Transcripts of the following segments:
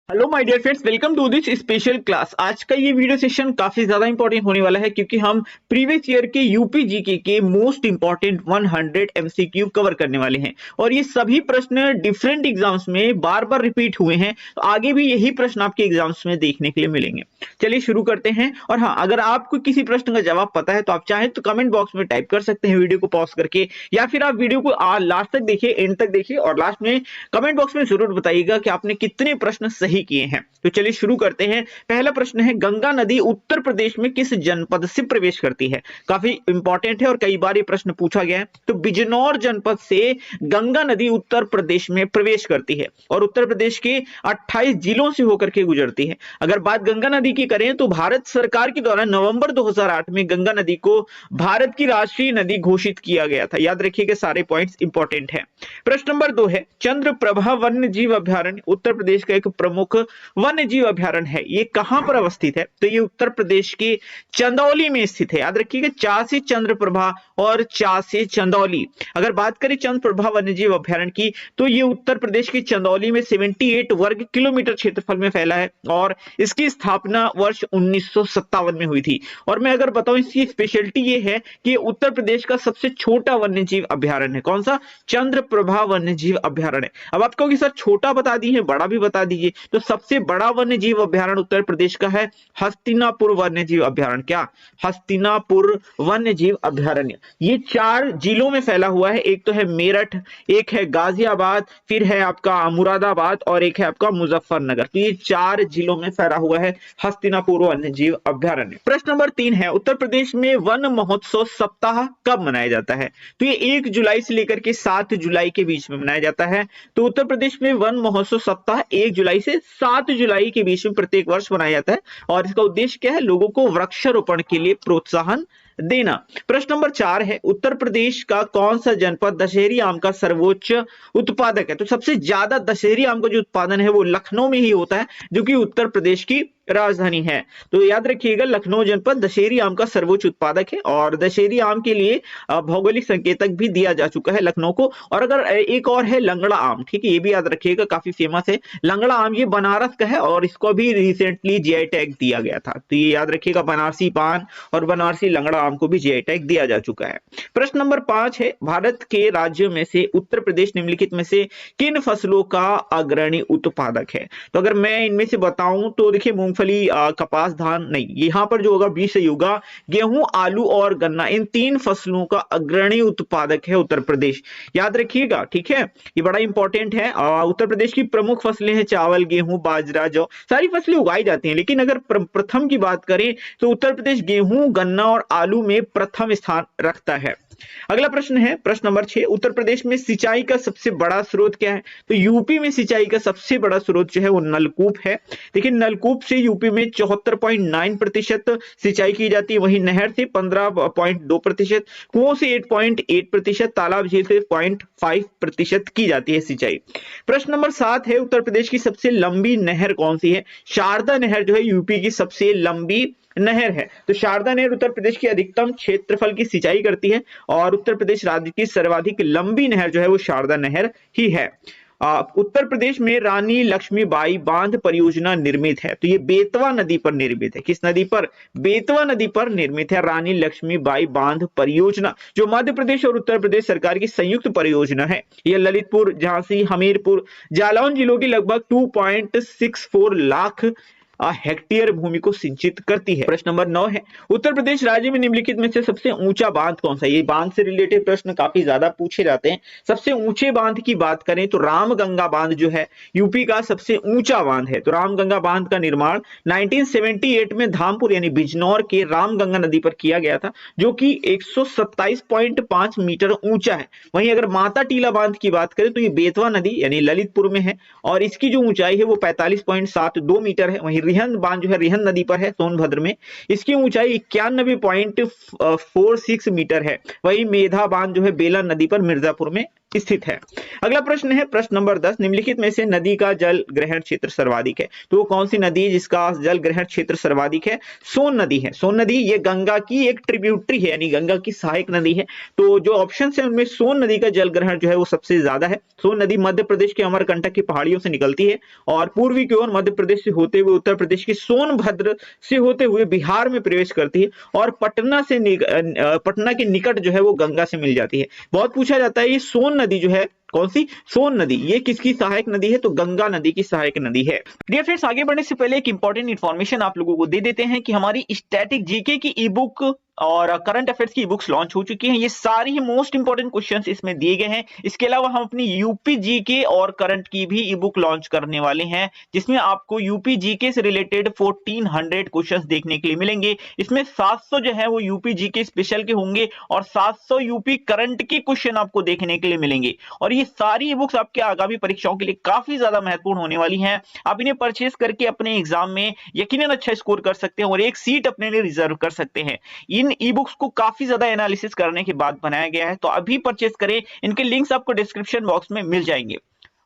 Hello my dear friends, welcome to this special class. आज का ये वीडियो सेशन काफी ज्यादा इंपॉर्टेंट होने वाला है क्योंकि हम प्रीवियस ईयर के यूपी जीके के मोस्ट इंपॉर्टेंट 100 एमसीक्यू कवर करने वाले हैं और ये सभी प्रश्न डिफरेंट एग्जाम्स में बार बार रिपीट हुए हैं, तो आगे भी यही प्रश्न आपके एग्जाम्स में देखने के लिए मिलेंगे। चलिए शुरू करते हैं। और हाँ, अगर आपको किसी प्रश्न का जवाब पता है तो आप चाहें तो कमेंट बॉक्स में टाइप कर सकते हैं वीडियो को पॉज करके, या फिर आप वीडियो को लास्ट तक देखिए, एंड तक देखिए और लास्ट में कमेंट बॉक्स में जरूर बताइएगा कि आपने कितने प्रश्न सही किए हैं। तो चलिए शुरू करते हैं। पहला प्रश्न है, गंगा नदी उत्तर प्रदेश में किस जनपद से प्रवेश करती है? काफी इंपॉर्टेंट है और कई बार ये प्रश्न पूछा गया है। तो बिजनौर जनपद से गंगा नदी उत्तर प्रदेश में प्रवेश करती है और उत्तर प्रदेश के 28 जिलों से होकर के गुजरती है। अगर बात गंगा नदी की करें तो भारत सरकार के द्वारा नवंबर 2008 में गंगा नदी को भारत की राष्ट्रीय नदी घोषित किया गया था। याद रखिएगा, सारे पॉइंट्स इंपॉर्टेंट है। प्रश्न नंबर 2 है, चंद्रप्रभा वन्य जीव अभ्यारण्य उत्तर प्रदेश का एक प्रमुख वन्य जीव अभ्यारण्य है। ये कहां पर अवस्थित है? तो ये उत्तर प्रदेश के चंदौली में स्थित है। याद रखिएगा, चा से चंद्रप्रभा और चा से चंदौली। अगर बात करें चंद्रप्रभा वन्य जीव अभ्यारण्य की तो ये उत्तर प्रदेश के चंदौली में 78 वर्ग किलोमीटर क्षेत्रफल में फैला है और इसकी स्थापना वर्ष 1957 में हुई थी। और मैं अगर बताऊं, इसकी स्पेशलिटी ये है कि उत्तर प्रदेश का सबसे छोटा वन्य जीव अभ्यारण्य है। कौन सा? चंद्रप्रभा वन्य जीव अभ्यारण्य। अब आप कहोगे सर छोटा बता दिए, बड़ा भी बता दीजिए। तो सबसे बड़ा वन्य जीव अभ्यारण्य उत्तर प्रदेश का है हस्तिनापुर वन्य जीव अभ्यारण्य। क्या? हस्तिनापुर वन्य जीव अभ्यारण्य। ये 4 जिलों में फैला हुआ है। एक तो है मेरठ, एक है गाजियाबाद, फिर है आपका मुरादाबाद और एक है आपका मुजफ्फरनगर। तो ये 4 जिलों में फैला हुआ है हस्तिनापुर वन्य जीव अभ्यारण्य। प्रश्न नंबर 3 है, उत्तर प्रदेश में वन महोत्सव सप्ताह कब मनाया जाता है? तो ये 1 जुलाई से लेकर के 7 जुलाई के बीच में मनाया जाता है। तो उत्तर प्रदेश में वन महोत्सव सप्ताह 1 जुलाई से 7 जुलाई के बीच में प्रत्येक वर्ष मनाया जाता है और इसका उद्देश्य क्या है? लोगों को वृक्षारोपण के लिए प्रोत्साहन देना। प्रश्न नंबर 4 है, उत्तर प्रदेश का कौन सा जनपद दशहरी आम का सर्वोच्च उत्पादक है? तो सबसे ज्यादा दशहरी आम का जो उत्पादन है वो लखनऊ में ही होता है, जो कि उत्तर प्रदेश की राजधानी है। तो याद रखिएगा, लखनऊ जनपद दशहरी आम का सर्वोच्च उत्पादक है और दशहरी आम के लिए भौगोलिक संकेतक भी दिया जा चुका है लखनऊ को। और अगर एक और है लंगड़ा आम, ठीक है, ये भी याद रखिएगा, काफी फेमस है लंगड़ा आम। ये बनारस का है और इसको भी रिसेंटली जीआई टैग दिया गया था। तो ये याद रखिएगा, बनारसी पान और बनारसी लंगड़ा आम को भी जीआई टैग दिया जा चुका है। प्रश्न नंबर 5 है, भारत के राज्यों में से उत्तर प्रदेश निम्नलिखित में से किन फसलों का अग्रणी उत्पादक है? तो अगर मैं इनमें से बताऊं तो देखिए, मूंगफली, कपास, धान नहीं, यहाँ पर जो होगा बीज से होगा गेहूं, आलू और गन्ना। इन 3 फसलों का अग्रणी उत्पादक है उत्तर प्रदेश। याद रखिएगा, ठीक है, ये बड़ा इंपॉर्टेंट है। उत्तर प्रदेश की प्रमुख फसलें हैं चावल, गेहूं, बाजरा, जौ, सारी फसलें उगाई जाती हैं। लेकिन अगर प्रथम की बात करें तो उत्तर प्रदेश गेहूं, गन्ना और आलू में प्रथम स्थान रखता है। अगला प्रश्न है, प्रश्न नंबर 6, उत्तर प्रदेश में सिंचाई का सबसे बड़ा स्रोत क्या है? तो यूपी में सिंचाई का सबसे बड़ा स्रोत जो है वो नलकूप है। देखिए, नलकूप से यूपी में 74.9% सिंचाई की जाती है, वहीं नहर से 15.2%, कुओं से 8.8%, तालाब झील से 0.5% की जाती है सिंचाई। प्रश्न नंबर 7 है, उत्तर प्रदेश की सबसे लंबी नहर कौन सी है? शारदा नहर जो है यूपी की सबसे लंबी नहर है। तो शारदा नहर उत्तर प्रदेश की अधिकतम क्षेत्रफल की सिंचाई करती है और उत्तर प्रदेश राज्य की सर्वाधिक लंबी नहर जो है वो शारदा नहर ही है। उत्तर प्रदेश में रानी लक्ष्मीबाई बांध परियोजना निर्मित है। तो ये बेतवा नदी पर निर्मित है। किस नदी पर? बेतवा नदी पर निर्मित है रानी लक्ष्मीबाई बांध परियोजना, जो मध्य प्रदेश और उत्तर प्रदेश सरकार की संयुक्त परियोजना है। यह ललितपुर, झांसी, हमीरपुर, जालौन जिलों की लगभग 2.64 लाख हेक्टेयर भूमि को सिंचित करती है। प्रश्न नंबर 9 है, उत्तर प्रदेश राज्य में निम्नलिखित में से सबसे ऊंचा बांध कौन सा है? ये बांध से रिलेटेड प्रश्न काफी ज्यादा पूछे जाते हैं। सबसे ऊंचे बांध की बात करें तो रामगंगा बांध जो है यूपी का सबसे ऊंचा बांध है। तो रामगंगा बांध का निर्माण 1978 में धामपुर यानी बिजनौर के रामगंगा नदी पर किया गया था, जो कि 127.5 मीटर ऊंचा है। वहीं अगर माता टीला बांध की बात करें तो ये बेतवा नदी यानी ललितपुर में है और इसकी जो ऊंचाई है वो 45.72 मीटर है। वहीं रिहंद बांध जो है रिहंद नदी पर है सोनभद्र में, इसकी ऊंचाई 91.46 मीटर है। वही मेधा बांध जो है बेलन नदी पर मिर्जापुर में स्थित है। अगला प्रश्न है प्रश्न नंबर 10, निम्नलिखित में से नदी का जल ग्रहण क्षेत्र सर्वाधिक है। तो कौन सी नदी है जिसका जल ग्रहण क्षेत्र सर्वाधिक है? सोन नदी है। सोन नदी ये गंगा की एक ट्रिब्यूटरी है, यानी गंगा की सहायक नदी है। तो जो ऑप्शन है उनमें सोन नदी का जल ग्रहण जो है वो सबसे ज्यादा है। सोन नदी मध्य प्रदेश के अमरकंटक की पहाड़ियों से निकलती है और पूर्वी की ओर मध्य प्रदेश से होते हुए उत्तर प्रदेश की सोनभद्र से होते हुए बिहार में प्रवेश करती है और पटना के निकट जो है वो गंगा से मिल जाती है। बहुत पूछा जाता है ये सोन नदी जो है, कौन सी? सोन नदी, ये किसकी सहायक नदी है? तो गंगा नदी की सहायक नदी है। डियर फ्रेंड्स, आगे बढ़ने से पहले एक इंपॉर्टेंट इंफॉर्मेशन आप लोगों को दे देते हैं कि हमारी स्टैटिक जीके की ई बुक और करंट अफेयर्स की बुक्स लॉन्च हो चुकी हैं। ये सारी ही मोस्ट इंपोर्टेंट क्वेश्चंस इसमें दिए गए हैं। इसके अलावा हम अपनी यूपी जीके और करंट की भी ई बुक लॉन्च करने वाले हैं, जिसमें आपको यूपी जीके से रिलेटेड 1400 क्वेश्चंस देखने के लिए मिलेंगे। इसमें 700 जो है वो यूपी जीके स्पेशल के होंगे और 700 यूपी करंट के क्वेश्चन आपको देखने के लिए मिलेंगे। और ये सारी ई बुक्स आपके आगामी परीक्षाओं के लिए काफी ज्यादा महत्वपूर्ण होने वाली हैं। आप इन्हें परचेज करके अपने एग्जाम में यकीनन अच्छा स्कोर कर सकते हैं और एक सीट अपने लिए रिजर्व कर सकते हैं। इन ई बुक्स को काफी ज्यादा एनालिसिस करने के बाद बनाया गया है, तो अभी परचेज करें। इनके लिंक्स आपको डिस्क्रिप्शन बॉक्स में मिल जाएंगे।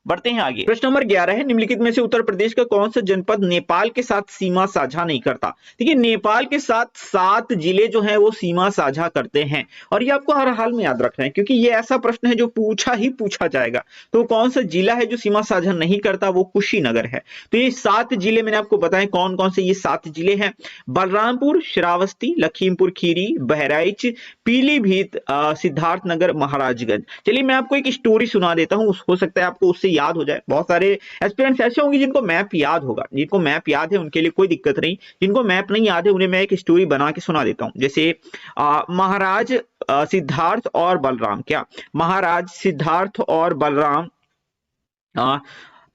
बढ़ते हैं आगे। प्रश्न नंबर 11 है, निम्नलिखित में से उत्तर प्रदेश का कौन सा जनपद नेपाल के साथ सीमा साझा नहीं करता? देखिए, नेपाल के साथ 7 जिले जो हैं वो सीमा साझा करते हैं और ये आपको हर हाल में याद रखना है, क्योंकि ये ऐसा प्रश्न है जो पूछा जाएगा। तो कौन सा जिला है जो सीमा साझा नहीं करता? वो कुशीनगर है। तो ये 7 जिले मैंने आपको बताए कौन कौन से ये 7 जिले हैं। बलरामपुर, श्रावस्ती, लखीमपुर खीरी, बहराइच, पीलीभीत, सिद्धार्थनगर, महाराजगंज। चलिए मैं आपको एक स्टोरी सुना देता हूं, हो सकता है आपको उससे याद हो जाए। बहुत सारे एस्पिरेंट्स ऐसे होंगे जिनको मैप याद होगा, जिनको मैप याद है उनके लिए कोई दिक्कत नहीं, जिनको मैप नहीं याद है उन्हें मैं एक स्टोरी बना के सुना देता हूं। जैसे महाराज सिद्धार्थ और बलराम, क्या महाराज सिद्धार्थ और बलराम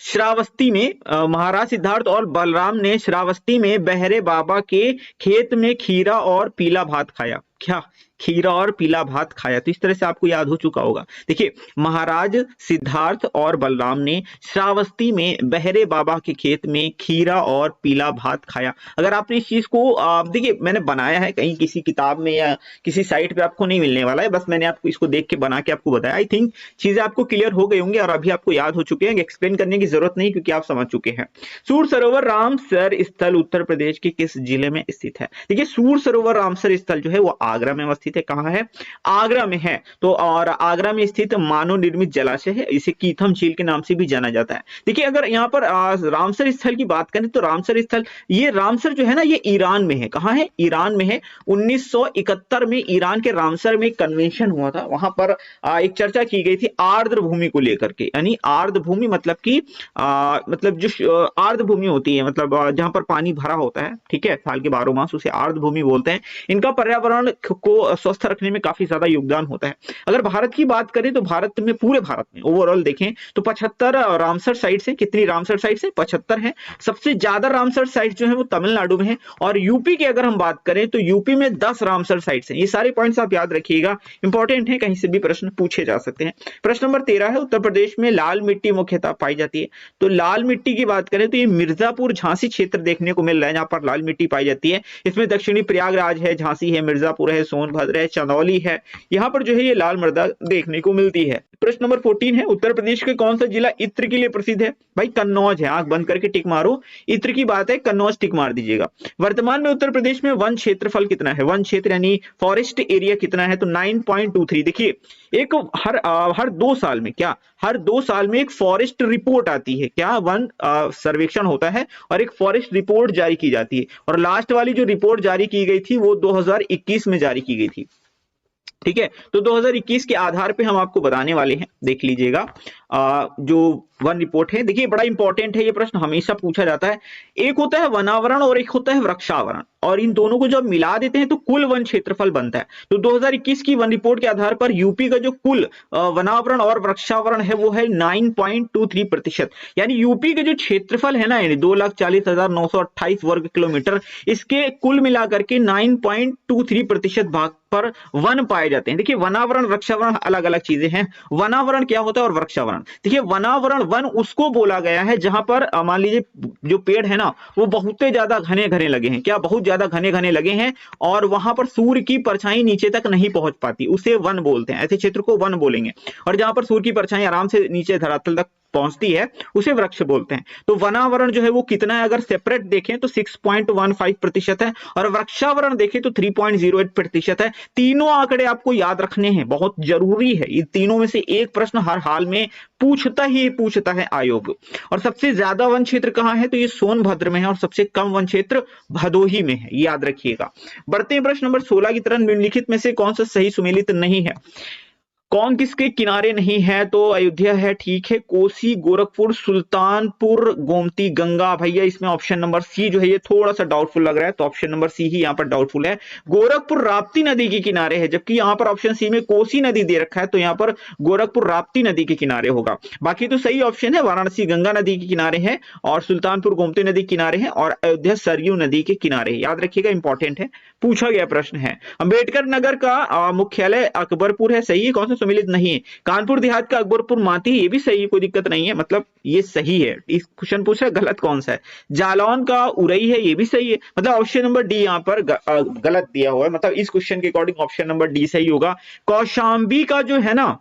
श्रावस्ती में, महाराज सिद्धार्थ और बलराम ने श्रावस्ती में बहरे बाबा के खेत में खीरा और पीला भात खाया। क्या? खीरा और पीला भात खाया। तो इस तरह से आपको याद हो चुका होगा। देखिए, महाराज सिद्धार्थ और बलराम ने श्रावस्ती में बहरे बाबा के खेत में खीरा और पीला भात खाया। अगर आपने इस चीज को देखिए, मैंने बनाया है कहीं किसी किताब में या किसी साइट पे आपको नहीं मिलने वाला है, बस मैंने आपको इसको देख के बना के आपको बताया। आई थिंक चीजें आपको क्लियर हो गई होंगी और अभी आपको याद हो चुके हैं। एक्सप्लेन करने की जरूरत नहीं, क्योंकि आप समझ चुके हैं। सूर सरोवर रामसर स्थल उत्तर प्रदेश के किस जिले में स्थित है? देखिए, सूर सरोवर रामसर स्थल जो है वो आगरा में अवस्थित है। कहां है? आगरा में है। तो और आगरा में स्थित मानव निर्मित जलाशय है, इसे कीथम झील के नाम से भी जाना जाता है। देखिए, अगर यहाँ पर रामसर स्थल की बात करें तो रामसर स्थल, ये रामसर जो है ना, ये ईरान में है। कहां है? ईरान में है। 1971 में ईरान के रामसर में एक कन्वेंशन हुआ था। वहां पर एक चर्चा की गई थी आर्द्र भूमि को लेकर के, यानी आर्द्र भूमि मतलब कि मतलब जो आर्द्र भूमि होती है, मतलब जहां पर पानी भरा होता है, ठीक है, साल के 12 मास, उसे आर्द्र भूमि बोलते हैं। इनका पर्यावरण को स्वस्थ रखने में काफी ज्यादा योगदान होता है। अगर भारत की बात करें तो भारत में, पूरे भारत में ओवरऑल देखें तो 75 रामसर साइट्स हैं। कितनी रामसर साइट्स हैं? 75 हैं। सबसे ज्यादा रामसर साइट्स जो है वो तमिलनाडु में है। और यूपी की अगर हम बात करें तो यूपी में 10 रामसर साइट्स हैं। ये सारे पॉइंट्स आप याद रखिएगा, इंपॉर्टेंट है, कहीं से भी प्रश्न पूछे जा सकते हैं। प्रश्न नंबर 13 है, उत्तर प्रदेश में लाल मिट्टी मुख्यतः पाई जाती है। तो लाल मिट्टी की बात करें तो ये मिर्जापुर झांसी क्षेत्र देखने को मिल रहा है, जहां पर लाल मिट्टी पाई जाती है। इसमें दक्षिणी प्रयागराज है, झांसी है, मिर्जापुर है, सोनभद्र है, चंदौली है, यहाँ पर जो है ये लाल मृदा देखने को मिलती है। प्रश्न नंबर 14 है, उत्तर प्रदेश के कौन सा जिला इत्र के लिए प्रसिद्ध है? भाई कन्नौज है। आंख बंद करके टिक मारो, इत्र की बात है, कन्नौज टिक मार दीजिएगा। वर्तमान में उत्तर प्रदेश में वन क्षेत्रफल कितना है? वन क्षेत्र यानी फॉरेस्ट एरिया कितना है? तो 9.23। देखिए, एक हर 2 साल में, क्या हर 2 साल में एक फॉरेस्ट रिपोर्ट आती है, क्या वन सर्वेक्षण होता है और एक फॉरेस्ट रिपोर्ट जारी की जाती है। और लास्ट वाली जो रिपोर्ट जारी की गई थी वो 2021 में जारी की गई थी, ठीक है। तो 2021 के आधार पे हम आपको बताने वाले हैं, देख लीजिएगा। जो वन रिपोर्ट है, देखिए बड़ा इंपॉर्टेंट है, ये प्रश्न हमेशा पूछा जाता है। एक होता है वनावरण और एक होता है वृक्षावरण, और इन दोनों को जब मिला देते हैं तो कुल वन क्षेत्रफल बनता है। तो 2021 की वन रिपोर्ट के आधार पर यूपी का जो कुल वनावरण और वृक्षावरण है वो है 9.23%। यानी यूपी का जो क्षेत्रफल है ना, यानी 2,40,928 वर्ग किलोमीटर, इसके कुल मिलाकर के 9.23% भाग पर वन पाए जाते हैं। देखिए वनावरण वृक्षावरण अलग अलग चीजें हैं। वनावरण क्या होता है और वृक्षावरण, देखिए वनावरण वन उसको बोला गया है जहां पर मान लीजिए जो पेड़ है ना वो बहुत ज्यादा घने घने लगे हैं, क्या बहुत ज्यादा घने घने लगे हैं और वहां पर सूर्य की परछाई नीचे तक नहीं पहुंच पाती, उसे वन बोलते हैं, ऐसे क्षेत्र को वन बोलेंगे। और जहां पर सूर्य की परछाई आराम से नीचे धरातल तक पहुंचती है उसे वृक्ष बोलते हैं। तो वनावरण जो है वो कितना है, अगर सेपरेट देखें तो 6.15% है और वृक्षावरण देखें तो 3.08% है। तीनों आंकड़े आपको याद रखने हैं, बहुत जरूरी है। इन तीनों में से एक प्रश्न हर हाल में पूछता है आयोग। और सबसे ज्यादा वन क्षेत्र कहां है, तो ये सोनभद्र में है और सबसे कम वन क्षेत्र भदोही में है, याद रखिएगा। बढ़ते हैं प्रश्न नंबर 16 की तरफ। निम्नलिखित में से कौन सा सही सुमेलित नहीं है, कौन किसके किनारे नहीं है, तो अयोध्या है, ठीक है, कोसी, गोरखपुर, सुल्तानपुर, गोमती, गंगा। भैया इसमें ऑप्शन नंबर सी जो है ये थोड़ा सा डाउटफुल लग रहा है, तो ऑप्शन नंबर सी ही यहाँ पर डाउटफुल है। गोरखपुर राप्ती नदी के किनारे है, जबकि यहाँ पर ऑप्शन सी में कोसी नदी दे रखा है, तो यहाँ पर गोरखपुर राप्ती नदी के किनारे होगा। बाकी तो सही ऑप्शन है, वाराणसी गंगा नदी के किनारे है और सुल्तानपुर गोमती नदी के किनारे है और अयोध्या सरयू नदी के किनारे है, याद रखिएगा, इंपॉर्टेंट है, पूछा गया प्रश्न है। अंबेडकर नगर का मुख्यालय अकबरपुर है, सही है, कौन सा सम्मिलित नहीं है। कानपुर देहात का अकबरपुर माती, ये भी सही है, कोई दिक्कत नहीं है, मतलब ये सही है। इस क्वेश्चन पूछा गलत कौन सा है, जालौन का उरई है, ये भी सही है, मतलब ऑप्शन नंबर डी यहाँ पर गलत दिया हुआ है, मतलब इस क्वेश्चन के अकॉर्डिंग ऑप्शन नंबर डी सही होगा। कौशाम्बी का जो है ना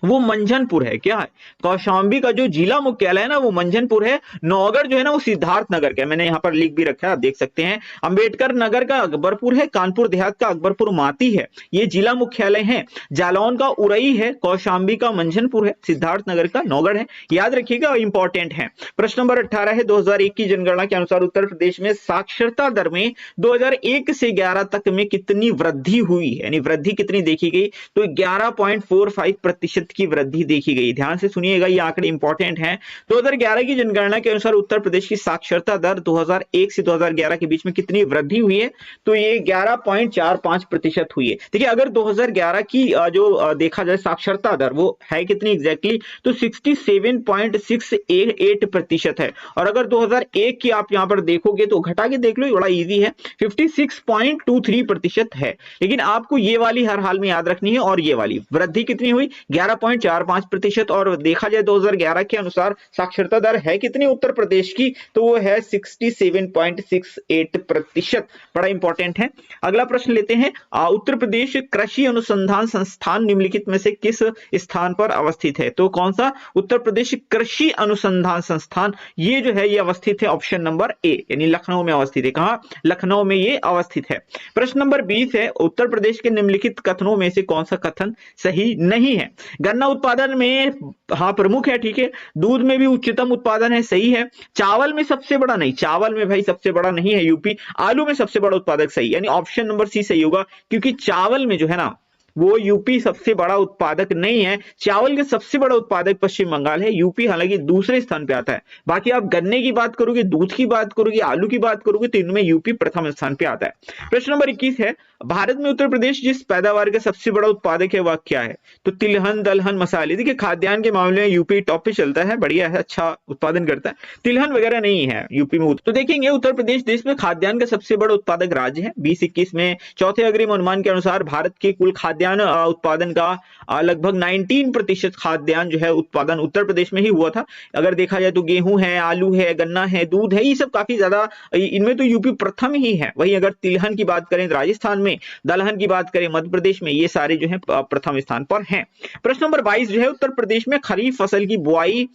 वो मंझनपुर है, क्या है, कौशाम्बी का जो जिला मुख्यालय है ना वो मंझनपुर है। नौगढ़ जो है ना वो सिद्धार्थ नगर का है, मैंने यहाँ पर लिख भी रखा है, आप देख सकते हैं। अंबेडकर नगर का अकबरपुर है, कानपुर देहात का अकबरपुर माती है, ये जिला मुख्यालय है। जालौन का उरई है, कौशाम्बी का मंझनपुर है, सिद्धार्थ नगर का नौगढ़ है, याद रखिएगा, इंपॉर्टेंट है। प्रश्न नंबर 18 है, 2001 की जनगणना के अनुसार उत्तर प्रदेश में साक्षरता दर में 2001 से 11 तक में कितनी वृद्धि हुई, यानी वृद्धि कितनी देखी गई, तो 11.45% की वृद्धि देखी गई। ध्यान से सुनिएगा, ये आंकड़े इंपॉर्टेंट हैं। 2011 की जनगणना के अनुसार उत्तर प्रदेश की साक्षरता दर 2001 से 2011 के बीच में कितनी वृद्धि हुई है, तो ये 11.45% हुई है। देखिए अगर 2011 की जो देखा जाए साक्षरता दर वो है कितनी एग्जैक्टली, तो 67.68% है। और अगर 2001 की आप यहां पर देखोगे तो घटा के देख लो, बड़ा इजी है, 56.23% है। लेकिन आपको ये वाली हर हाल में याद रखनी है, और ये वाली वृद्धि कितनी हुई 11.45%। और देखा जाए 2011 के अनुसार साक्षरता दर है कितनी उत्तर प्रदेश की, तो वो है 67.68%, बड़ा इंपॉर्टेंट है। अगला प्रश्न लेते हैं, उत्तर प्रदेश कृषि अनुसंधान संस्थान निम्नलिखित में से किस स्थान पर अवस्थित है, तो कौन सा, उत्तर प्रदेश कृषि अनुसंधान संस्थान, ये जो है ये अवस्थित है ऑप्शन नंबर ए, यानी लखनऊ में अवस्थित है। कहां, लखनऊ में ये अवस्थित है। प्रश्न नंबर 20 है, उत्तर प्रदेश के निम्नलिखित कथनों में से कौन सा कथन सही नहीं है। गन्ना उत्पादन में हाँ प्रमुख है, ठीक है, दूध में भी उच्चतम उत्पादन है, सही है, चावल में सबसे बड़ा नहीं, चावल में भाई सबसे बड़ा नहीं है यूपी, आलू में सबसे बड़ा उत्पादक, सही, यानी ऑप्शन नंबर सी सही होगा, क्योंकि चावल में जो है ना वो यूपी सबसे बड़ा उत्पादक नहीं है। चावल के सबसे बड़ा उत्पादक पश्चिम बंगाल है, यूपी हालांकि दूसरे स्थान पे आता है। बाकी आप गन्ने की बात करोगे, दूध की बात करोगे, आलू की बात करोगे, तो इनमें यूपी प्रथम स्थान पे आता है। प्रश्न नंबर 21 है, भारत में उत्तर प्रदेश जिस पैदावार का सबसे बड़ा उत्पादक है वह क्या है, तो तिलहन, दलहन, मसाले। देखिए खाद्यान्न के मामले में यूपी टॉप पे चलता है, बढ़िया है, अच्छा उत्पादन करता है, तिलहन वगैरह नहीं है यूपी में। तो देखेंगे उत्तर प्रदेश देश में खाद्यान्न का सबसे बड़ा उत्पादक राज्य है। 2021 में चौथे अग्रिम अनुमान के अनुसार भारत के कुल खाद्यान्न उत्पादन का लगभग 19% खाद्यान्न जो है उत्पादन उत्तर प्रदेश में ही हुआ था। अगर देखा जाए तो गेहूं है, आलू है, गन्ना है, दूध है, ये सब काफी ज्यादा, इनमें तो यूपी प्रथम ही है। वहीं अगर तिलहन की बात करें राजस्थान में, दलहन की बात करें मध्य प्रदेश में, ये सारे जो है प्रथम स्थान पर हैं। प्रश्न नंबर 22 जो है, उत्तर प्रदेश में खरीफ फसल की बुआई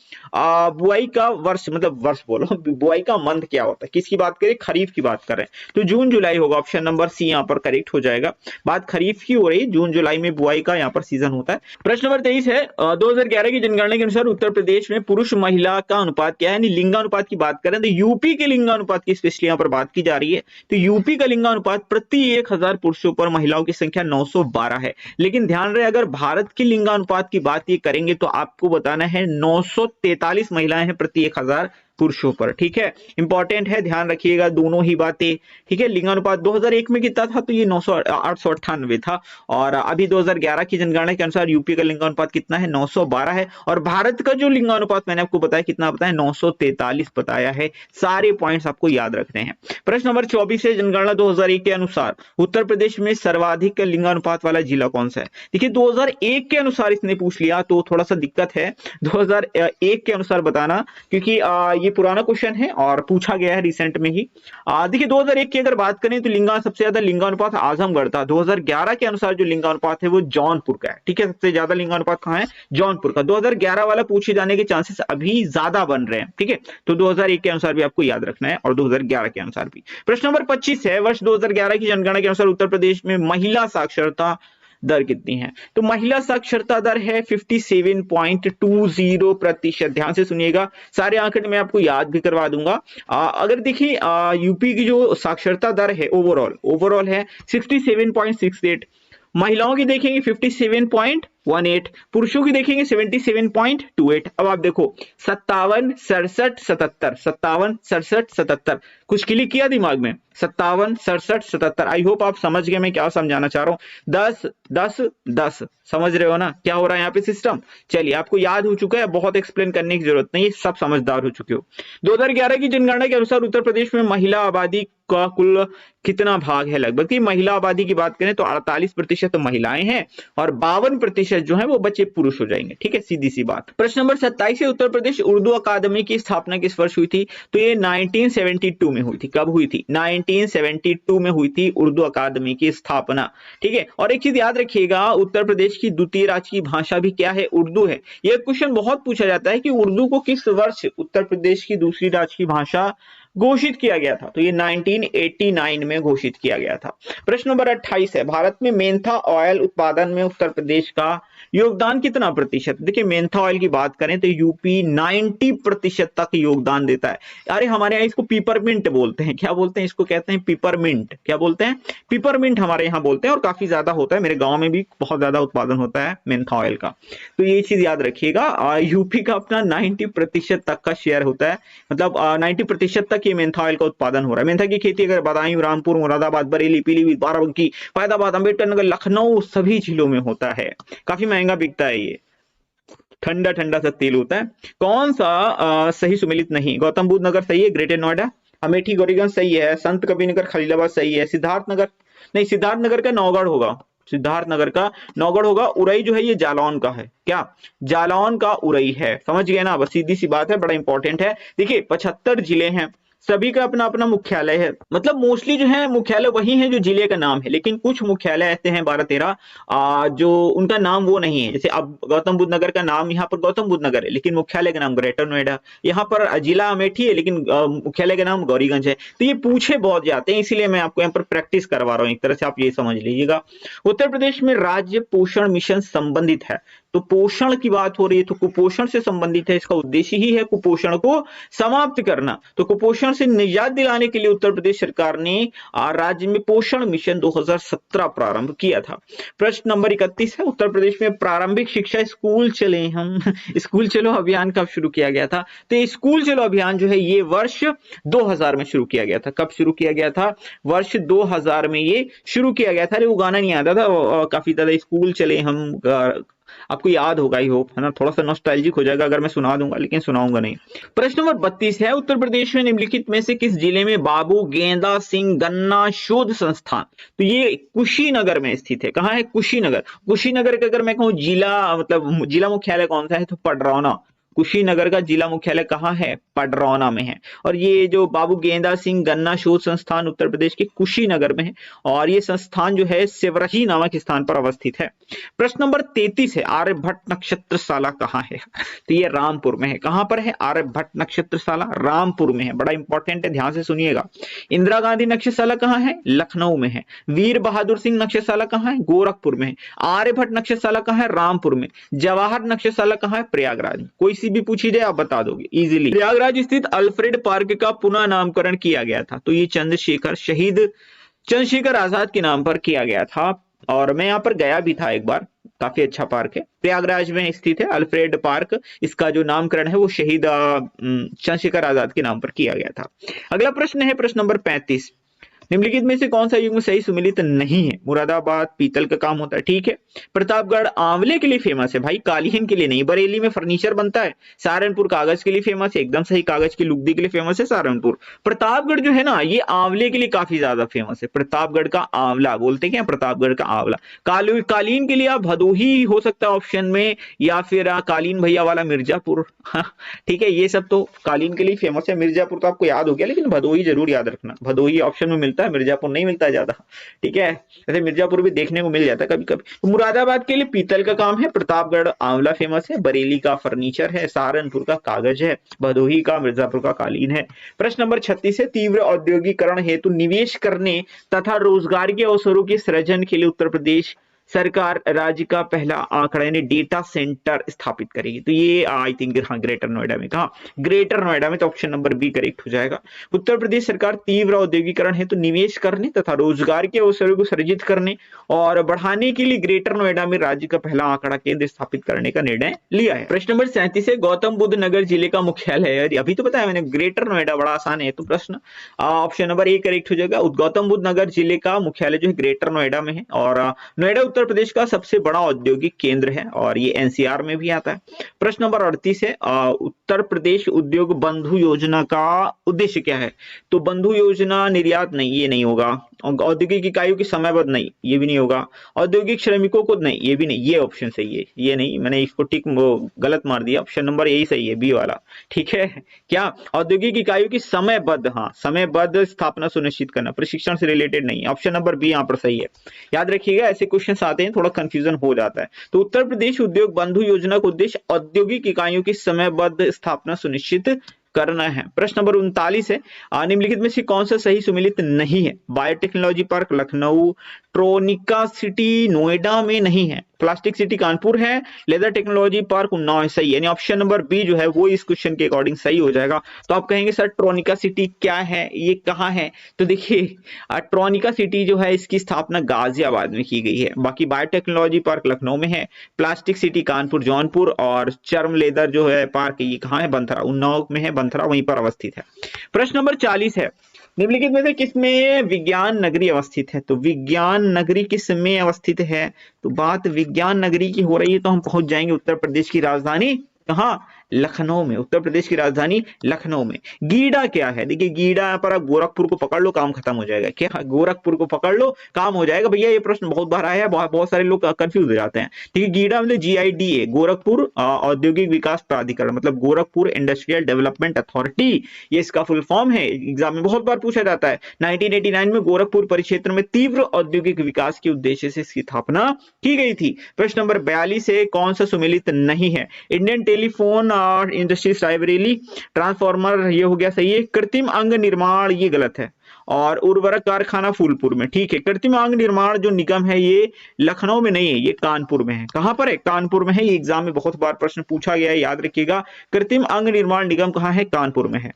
का वर्ष, मतलब वर्ष बोलो, बुआई का मंथ क्या होता है, किसकी बात करें, खरीफ की बात करें तो जून जुलाई होगा, ऑप्शन नंबर सी यहाँ पर करेक्ट हो जाएगा। बात खरीफ की हो रही, जून जुलाई में बुआई का यहाँ पर सीजन होता है। प्रश्न नंबर 23 है, 2011 की जनगणना के अनुसार उत्तर प्रदेश में पुरुष महिला का अनुपात क्या है, यानी लिंगानुपात की बात करें तो यूपी के लिंगानुपात की स्पेशली यहाँ पर बात की जा रही है। तो यूपी का लिंगानुपात प्रति 1000 पुरुषों पर महिलाओं की संख्या 912 है। लेकिन ध्यान रहे, अगर भारत की लिंगानुपात की बात ये करेंगे तो आपको बताना है 943 महिलाएं हैं प्रति 1000 पुरुषों पर। ठीक है, इंपॉर्टेंट है, ध्यान रखिएगा दोनों ही बातें। ठीक है, लिंगानुपात 2001 में कितना था, तो ये 898 था, और अभी 2011 की जनगणना के अनुसार यूपी का लिंगानुपात कितना है, 912 है, और भारत का जो लिंगानुपात मैंने आपको बताया कितना बताया, 943 बताया है। सारे पॉइंट्स आपको याद रखने हैं। प्रश्न नंबर 24 है, जनगणना 2001 के अनुसार उत्तर प्रदेश में सर्वाधिक लिंगानुपात वाला जिला कौन सा है। देखिए 2001 के अनुसार इसने पूछ लिया तो थोड़ा सा दिक्कत है, 2001 के अनुसार बताना, क्योंकि ये पुराना क्वेश्चन है और पूछा गया है रिसेंट में ही। देखिए 2001 की अगर बात करें तो सबसे ज्यादा लिंगानुपात आजमगढ़ था। 2011 के अनुसार जो लिंगानुपात है वो जौनपुर का है। ठीक है, सबसे ज्यादा लिंगानुपात कहां है, जौनपुर का। 2011 वाला पूछे जाने के चांसेस अभी ज्यादा बन रहे हैं। ठीक है, तो 2001 के अनुसार भी आपको याद रखना है और 2011 के अनुसार भी। प्रश्न नंबर 25 है, वर्ष 2011 की जनगणना के अनुसार उत्तर प्रदेश में महिला साक्षरता दर कितनी है। तो महिला साक्षरता दर है 57.20%। ध्यान से सुनिएगा, सारे आंकड़े मैं आपको याद भी करवा दूंगा। अगर देखिए यूपी की जो साक्षरता दर है ओवरऑल है 67.68, महिलाओं की देखेंगे 57.18, पुरुषों की देखेंगे 77.28। अब आप देखो 57, 67, 77, 57, 67, 77, कुछ क्लिक किया दिमाग में, 57, 67, 77। आई होप आप समझ गए मैं क्या समझाना चाह रहा हूं। 10, 10, 10, समझ रहे हो ना क्या हो रहा है यहाँ पे सिस्टम। चलिए, आपको याद हो चुका है, बहुत एक्सप्लेन करने की जरूरत नहीं, सब समझदार हो चुके हो। 2011 की जनगणना के अनुसार उत्तर प्रदेश में महिला आबादी का कुल कितना भाग है लगभग। की महिला आबादी की बात करें तो 48% महिलाएं हैं और 52% जो है वो बच्चे पुरुष हो जाएंगे। ठीक है, सीधी सी बात। प्रश्न नंबर 27 है, उत्तर प्रदेश उर्दू अकादमी की स्थापना किस वर्ष हुई थी। तो ये 1972 में हुई थी। कब हुई थी, 1972 में हुई थी उर्दू अकादमी की स्थापना। ठीक है, और एक चीज याद रखिएगा, उत्तर प्रदेश की द्वितीय राष्ट्रीय भाषा भी क्या है, उर्दू है। यह क्वेश्चन बहुत पूछा जाता है कि उर्दू को किस वर्ष उत्तर प्रदेश की दूसरी राष्ट्रीय भाषा घोषित किया गया था। तो ये 1989 में घोषित किया गया था। प्रश्न नंबर 28 है, भारत में मेंथा ऑयल उत्पादन में उत्तर प्रदेश का योगदान कितना प्रतिशत। देखिए मेंथा ऑयल की बात करें तो यूपी 90% तक योगदान देता है। अरे हमारे यहाँ इसको पिपरमिंट बोलते हैं। क्या बोलते हैं इसको, कहते हैं पिपरमिंट। क्या बोलते हैं, पिपरमिंट हमारे यहाँ बोलते हैं, और काफी ज्यादा होता है, मेरे गांव में भी बहुत ज्यादा उत्पादन होता है मेंथा ऑयल का। तो ये चीज याद रखिएगा, यूपी का अपना 90% तक का शेयर होता है, मतलब 90% तक ये मेंथा ऑयल का उत्पादन हो रहा है। मेंथा की खेती अगर बदायूं, रामपुर, मुरादाबाद, बरेली, पीलीभीत, बाराबंकी, फैजाबाद, अंबेडकर नगर, लखनऊ सभी जिलों में होता है। काफी महंगा बिकता है, ये ठंडा ठंडा सा तेल होता है। कौन सा सही सुमेलित नहीं, गौतम बुद्ध नगर सही है, ग्रेटर नोएडा, अमेठी गौरीगंज सही है, संत कबीरनगर खलीलाबाद सही है, सिद्धार्थनगर नहीं, सिद्धार्थनगर का नौगढ़ होगा, सिद्धार्थनगर का नौगढ़ होगा। उरई जो है ये जालौन का है। क्या, जालौन का उरई है, समझ गए ना, बस सीधी सी बात है, बड़ा इंपॉर्टेंट है। देखिए 75 जिले हैं, सभी का अपना अपना मुख्यालय है, मतलब मोस्टली जो है मुख्यालय वही है जो जिले का नाम है, लेकिन कुछ मुख्यालय ऐसे हैं 12-13 जो उनका नाम वो नहीं है। जैसे अब गौतम बुद्ध नगर का नाम यहाँ पर गौतम बुद्ध नगर है, लेकिन मुख्यालय का नाम ग्रेटर नोएडा। यहाँ पर जिला अमेठी है, लेकिन मुख्यालय का नाम गौरीगंज है। तो ये पूछे बहुत जाते हैं, इसीलिए मैं आपको यहाँ पर प्रैक्टिस करवा रहा हूँ, एक तरह से आप ये समझ लीजिएगा। उत्तर प्रदेश में राज्य पोषण मिशन संबंधित है, तो पोषण की बात हो रही है तो कुपोषण से संबंधित है। इसका उद्देश्य ही है कुपोषण को समाप्त करना। तो कुपोषण से निजात दिलाने के लिए उत्तर प्रदेश सरकार ने राज्य में पोषण मिशन 2017 प्रारंभ किया था। प्रश्न नंबर 31 है, उत्तर प्रदेश में प्रारंभिक शिक्षा स्कूल चले हम स्कूल चलो अभियान कब शुरू किया गया था। तो स्कूल चलो अभियान जो है ये वर्ष 2000 में शुरू किया गया था। कब शुरू किया गया था, वर्ष 2000 में ये शुरू किया गया था। अरे वो गाना नहीं आता था, काफी ज्यादा, स्कूल चले हम, आपको याद होगा ही होप, है ना, थोड़ा सा नॉस्टैल्जिक हो जाएगा अगर मैं सुना दूंगा, लेकिन सुनाऊंगा नहीं। प्रश्न नंबर 32 है, उत्तर प्रदेश में निम्नलिखित में से किस जिले में बाबू गेंदा सिंह गन्ना शोध संस्थान। तो ये कुशीनगर में स्थित है। कहाँ है, कुशीनगर। कुशीनगर का अगर मैं कहूँ जिला, मतलब जिला मुख्यालय कौन सा है, तो पडरौना। कुशीनगर का जिला मुख्यालय कहाँ है, पडरौना में है। और ये जो बाबू गेंदा सिंह गन्ना शोध संस्थान उत्तर प्रदेश के कुशीनगर में है, और ये संस्थान जो है सेवरही नामक स्थान पर अवस्थित है। प्रश्न नंबर 33 है, आर्यभट्ट नक्षत्रशाला कहाँ है। तो ये रामपुर में है। कहां पर है, आर्यभट्ट नक्षत्रशाला रामपुर में है, बड़ा इंपॉर्टेंट है, ध्यान से सुनिएगा। इंदिरा गांधी नक्षत्रशाला कहाँ है, लखनऊ में है। वीर बहादुर सिंह नक्षत्रशाला कहाँ है, गोरखपुर में है। आर्यभट्ट नक्षत्रशाला कहाँ है, रामपुर में। जवाहर नक्षत्रशाला कहाँ है, प्रयागराज। कोई भी पूछी जाए आप बता दोगे इजीली। प्रयागराज स्थित अल्फ्रेड पार्क का पुनः नामकरण किया गया था। तो ये शहीद चंद्रशेखर आजाद के नाम पर किया गया था, और मैं यहाँ पर गया भी था एक बार, काफी अच्छा पार्क है, प्रयागराज में स्थित है। अल्फ्रेड पार्क, इसका जो नामकरण है वो शहीद चंद्रशेखर आजाद के नाम पर किया गया था। अगला प्रश्न है प्रश्न नंबर 35। निम्नलिखित में से कौन सा युग्म सही सुमेलित नहीं है? मुरादाबाद पीतल का काम होता है, ठीक है। प्रतापगढ़ आंवले के लिए फेमस है भाई, कालीन के लिए नहीं। बरेली में फर्नीचर बनता है। सहारनपुर कागज के लिए फेमस है, एकदम सही, कागज की लुगदी के लिए फेमस है सहारनपुर। प्रतापगढ़ जो है ना ये आंवले के लिए काफी ज्यादा फेमस है, प्रतापगढ़ का आंवला बोलते हैं, प्रतापगढ़ का आंवला। कालीन के लिए आप भदोही हो सकता है ऑप्शन में, या फिर कालीन भैया वाला मिर्जापुर, ठीक है। ये सब तो कालीन के लिए फेमस है। मिर्जापुर तो आपको याद हो गया, लेकिन भदोही जरूर याद रखना, भदोही ऑप्शन में मिलता है, मिर्जापुर नहीं मिलता है ज्यादा, ठीक है। ऐसे मिर्जापुर भी देखने को मिल जाता है कभी कभी। तो मुरादाबाद के लिए पीतल का काम है, प्रतापगढ़ आंवला फेमस है, बरेली का फर्नीचर है, सहारनपुर का कागज है, भदोही का, मिर्जापुर का कालीन है। प्रश्न नंबर 36 है, तीव्र औद्योगिकरण हेतु निवेश करने तथा रोजगार के अवसरों के सृजन के लिए उत्तर प्रदेश सरकार राज्य का पहला आंकड़ा यानी डेटा सेंटर स्थापित करेगी। तो ये आई थिंक हाँ ग्रेटर नोएडा में, कहा ग्रेटर नोएडा में, तो ऑप्शन नंबर बी करेक्ट हो जाएगा। उत्तर प्रदेश सरकार तीव्र औद्योगिकरण हेतु निवेश करने तथा रोजगार के अवसरों को सृजित करने और बढ़ाने के लिए ग्रेटर नोएडा में राज्य का पहला आंकड़ा केंद्र स्थापित करने का निर्णय लिया है। प्रश्न नंबर 37 है, गौतम बुद्ध नगर जिले का मुख्यालय है। अभी तो बताया मैंने, ग्रेटर नोएडा बड़ा आसान है तो प्रश्न ऑप्शन नंबर ए करेक्ट हो जाएगा। गौतम बुद्ध नगर जिले का मुख्यालय जो है ग्रेटर नोएडा में है, और नोएडा उत्तर प्रदेश का सबसे बड़ा औद्योगिक केंद्र है, और ये एनसीआर में भी आता है। प्रश्न नंबर 38 है, उत्तर प्रदेश उद्योग बंधु योजना का उद्देश्य क्या है? तो बंधु योजना निर्यात नहीं, ये नहीं होगा। औद्योगिक इकाइयों की समयबद्ध नहीं, ये भी नहीं होगा। औद्योगिक श्रमिकों को नहीं, ये भी नहीं, ये ऑप्शन सही है, ये नहीं, मैंने इसको टिक गलत मार दिया, ऑप्शन नंबर यही सही है, बी वाला, ठीक है। क्या औद्योगिक इकाइयों की समयबद्ध, हाँ समयबद्ध स्थापना सुनिश्चित करना, प्रशिक्षण से रिलेटेड नहीं, ऑप्शन नंबर बी यहाँ पर सही है। याद रखिएगा ऐसे क्वेश्चन आते हैं, थोड़ा कंफ्यूजन हो जाता है। तो उत्तर प्रदेश उद्योग बंधु योजना का उद्देश्य औद्योगिक इकाइयों की समयबद्ध स्थापना सुनिश्चित करना है। प्रश्न नंबर 39 है, निम्नलिखित में से कौन सा सही सुमेलित नहीं है? Biotechnology park Lucknow, Tronica city Noida में नहीं है, प्लास्टिक सिटी कानपुर है, लेदर टेक्नोलॉजी पार्क उन्नाव है, सही है। यानी ऑप्शन नंबर बी जो है वो इस क्वेश्चन के अकॉर्डिंग सही हो जाएगा। तो आप कहेंगे सर ट्रोनिका सिटी क्या है, ये कहाँ है? तो देखिए ट्रोनिका सिटी जो है इसकी स्थापना गाजियाबाद में की गई है। बाकी बायोटेक्नोलॉजी पार्क लखनऊ में है, प्लास्टिक सिटी कानपुर जौनपुर, और चर्म लेदर जो है पार्क ये कहाँ है? बंथरा, उन्नाव में है, बंथरा वहीं पर अवस्थित है। प्रश्न नंबर 40 है, निम्नलिखित में से किसमें विज्ञान नगरी अवस्थित है? तो विज्ञान नगरी किस में अवस्थित है? तो बात विज्ञान नगरी की हो रही है, तो हम पहुंच जाएंगे उत्तर प्रदेश की राजधानी कहाँ? लखनऊ में, उत्तर प्रदेश की राजधानी लखनऊ में। गीडा क्या है? देखिए गीडा यहाँ पर आप गोरखपुर को पकड़ लो काम खत्म हो जाएगा। क्या? गोरखपुर को पकड़ लो काम हो जाएगा। भैया ये प्रश्न बहुत बार आया है, बहुत सारे लोग कंफ्यूज हो जाते हैं। ठीक है, गीडा मतलब GIDA, गोरखपुर औद्योगिक विकास प्राधिकरण, मतलब गोरखपुर इंडस्ट्रियल डेवलपमेंट अथॉरिटी, ये इसका फुल फॉर्म है। एग्जाम में बहुत बार पूछा जाता है। 1989 में गोरखपुर परिक्षेत्र में तीव्र औद्योगिक विकास के उद्देश्य से इसकी स्थापना की गई थी। प्रश्न नंबर 42 है, कौन सा सुमेलित नहीं है? इंडियन टेलीफोन और इंडस्ट्रीज रायबरेली, ट्रांसफार्मर ये हो गया सही है। कृत्रिम अंग निर्माण ये गलत है, और उर्वरक कारखाना फूलपुर में, ठीक है। कृत्रिम अंग निर्माण जो निगम है ये लखनऊ में नहीं है, ये कानपुर में है। कहां पर है? कानपुर में है। ये एग्जाम में बहुत बार प्रश्न पूछा गया है, याद रखिएगा। कृत्रिम अंग निर्माण निगम कहां है? कानपुर में है।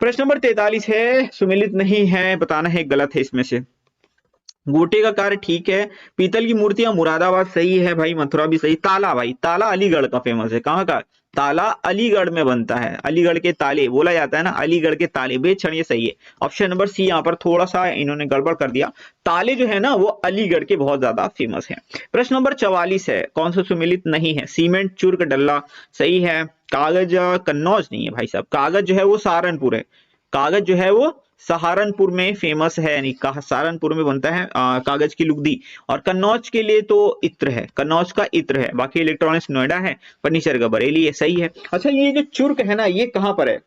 प्रश्न नंबर 43 है, सुमेलित नहीं है, बताना है गलत है इसमें से। गोटे का कार्य ठीक है, पीतल की मूर्तियां मुरादाबाद सही है भाई, मथुरा भी सही। ताला भाई, ताला अलीगढ़ का फेमस है। कहाँ का? ताला अलीगढ़ में बनता है। अलीगढ़ के ताले बोला जाता है ना, अलीगढ़ के ताले, बेक्षण ये सही है। ऑप्शन नंबर सी यहाँ पर थोड़ा सा इन्होंने गड़बड़ कर दिया। ताले जो है ना वो अलीगढ़ के बहुत ज्यादा फेमस है। प्रश्न नंबर 44 है, कौन सा सुमेलित नहीं है? सीमेंट चुर्क डल्ला सही है। कागज कन्नौज नहीं है भाई साहब, कागज जो है वो सहारनपुर है। कागज जो है वो सहारनपुर में फेमस है, यानी सहारनपुर में बनता है कागज की लुगदी। और कन्नौज के लिए तो इत्र है, कन्नौज का इत्र है। बाकी इलेक्ट्रॉनिक्स नोएडा है, फर्नीचर का बरेली है, सही है। अच्छा ये जो चुर्क है ना ये कहाँ पर है?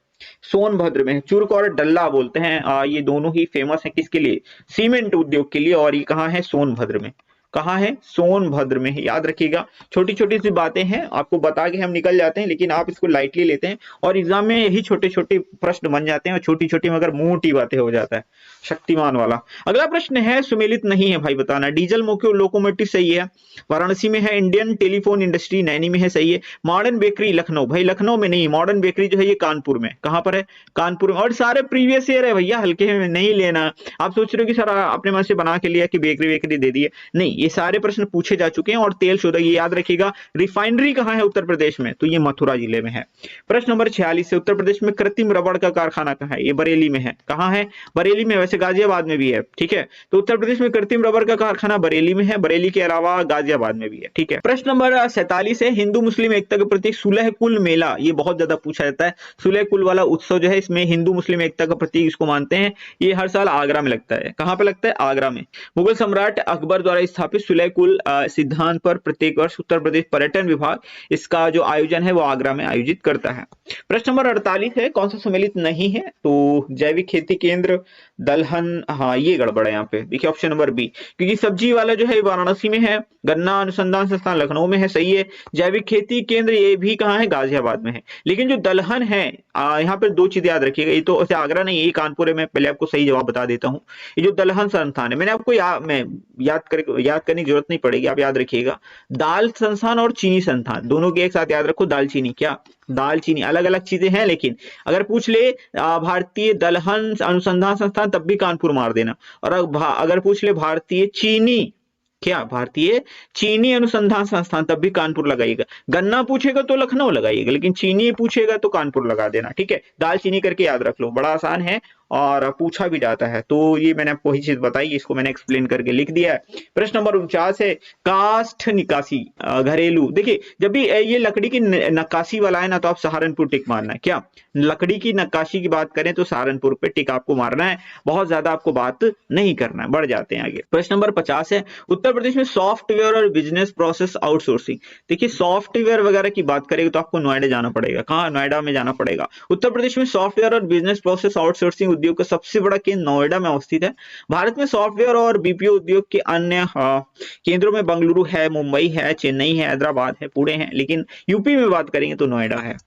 सोनभद्र में है। चुर्क और डल्ला बोलते हैं, ये दोनों ही फेमस है किसके लिए? सीमेंट उद्योग के लिए। और ये कहाँ है? सोनभद्र में। कहाँ है? सोनभद्र में है। याद रखिएगा, छोटी छोटी सी बातें हैं, आपको बता के हम निकल जाते हैं, लेकिन आप इसको लाइटली लेते हैं और एग्जाम में यही छोटे छोटे प्रश्न बन जाते हैं, और छोटी छोटी मगर मोटी बातें हो जाता है, शक्तिमान वाला। अगला प्रश्न है, सुमेलित नहीं है भाई, बताना। डीजल लोकोमोटिव सही है, वाराणसी में है। इंडियन टेलीफोन इंडस्ट्री नैनी में है, सही है। मॉडर्न बेकरी लखनऊ, भाई लखनऊ में नहीं, मॉडर्न बेकरी जो है ये कानपुर में। कहाँ पर है? कानपुर में। और सारे प्रीवियस ईयर है भैया, हल्के में नहीं लेना। आप सोच रहे हो कि सर अपने मन से बना के लिया कि बेकरी दे दी है, नहीं, ये सारे प्रश्न पूछे जा चुके हैं। और तेल शोधक, ये याद रखिएगा। रिफाइनरी कहाँ है उत्तर प्रदेश में? तो ये मथुरा जिले में है। प्रश्न नंबर 46 है, उत्तर प्रदेश में कृत्रिम रबड़ का कारखाना कहाँ है? ये बरेली में है। कहाँ है? बरेली में। वैसे गाजियाबाद में भी है, ठीक है। तो उत्तर प्रदेश में कृत्रिम रबड़ का कारखाना बरेली में है। बरेली के अलावा गाजियाबाद में भी है, ठीक है। प्रश्न नंबर 47 है, हिंदू मुस्लिम एकता के प्रतीक सुलह कुल मेला, ये बहुत ज्यादा पूछा जाता है। सुलह कुल वाला उत्सव जो है, इसमें हिंदू मुस्लिम एकता का प्रतीक इसको मानते हैं। ये हर साल आगरा में लगता है। कहाँ पे लगता है? आगरा में। मुगल सम्राट अकबर द्वारा स्थापित सुलह कुल सिद्धांत पर प्रत्येक वर्ष उत्तर प्रदेश पर्यटन विभाग इसका जो आयोजन है वो आगरा में आयोजित करता है। प्रश्न नंबर 48 है, कौन सा सम्मिलित नहीं है? तो जैविक खेती केंद्र, दलहन, हाँ ये गड़बड़ है यहाँ पे। देखिए ऑप्शन नंबर बी, क्योंकि सब्जी वाला जो है वाराणसी में है, गन्ना अनुसंधान संस्थान लखनऊ में है, सही है। जैविक खेती केंद्र ये भी कहाँ है? गाजियाबाद में है। लेकिन जो दलहन है, यहाँ पे दो चीजें याद रखिएगा। ये तो आगरा नहीं, ये कानपुर है। मैं पहले आपको सही जवाब बता देता हूँ। ये जो दलहन संस्थान है, मैंने आपको याद करने की जरूरत नहीं पड़ेगी, आप याद रखिएगा। दाल संस्थान और चीनी संस्थान दोनों के एक साथ याद रखो। दालचीनी, क्या दालचीनी अलग अलग चीजें हैं, लेकिन अगर पूछ ले भारतीय दलहन अनुसंधान संस्थान तब भी कानपुर मार देना। और अगर पूछ ले भारतीय चीनी, क्या भारतीय चीनी अनुसंधान संस्थान, तब भी कानपुर लगाइएगा। गन्ना पूछेगा तो लखनऊ लगाइएगा, लेकिन चीनी पूछेगा तो कानपुर लगा देना, ठीक है। दालचीनी करके याद रख लो, बड़ा आसान है और पूछा भी जाता है। तो ये मैंने आपको वही चीज बताई, इसको मैंने एक्सप्लेन करके लिख दिया है। प्रश्न नंबर 49 है, काष्ठ निकासी घरेलू। देखिए जब भी ये लकड़ी की नक्काशी वाला है ना, तो आप सहारनपुर टिक मारना है। क्या लकड़ी की नक्काशी की बात करें तो सहारनपुर पे टिक आपको मारना है। बहुत ज्यादा आपको बात नहीं करना है, बढ़ जाते हैं आगे। प्रश्न नंबर 50 है, उत्तर प्रदेश में सॉफ्टवेयर और बिजनेस प्रोसेस आउटसोर्सिंग। देखिए सॉफ्टवेयर वगैरह की बात करेंगे तो आपको नोएडा जाना पड़ेगा। कहाँ? नोएडा में जाना पड़ेगा। उत्तर प्रदेश में सॉफ्टवेयर और बिजनेस प्रोसेस आउटसोर्सिंग उद्योग का सबसे बड़ा केंद्र नोएडा में अवस्थित है। भारत में सॉफ्टवेयर और बीपीओ उद्योग के अन्य केंद्रों में बेंगलुरु है, मुंबई है, चेन्नई है, हैदराबाद है, पुणे है, लेकिन यूपी में बात करेंगे तो नोएडा है।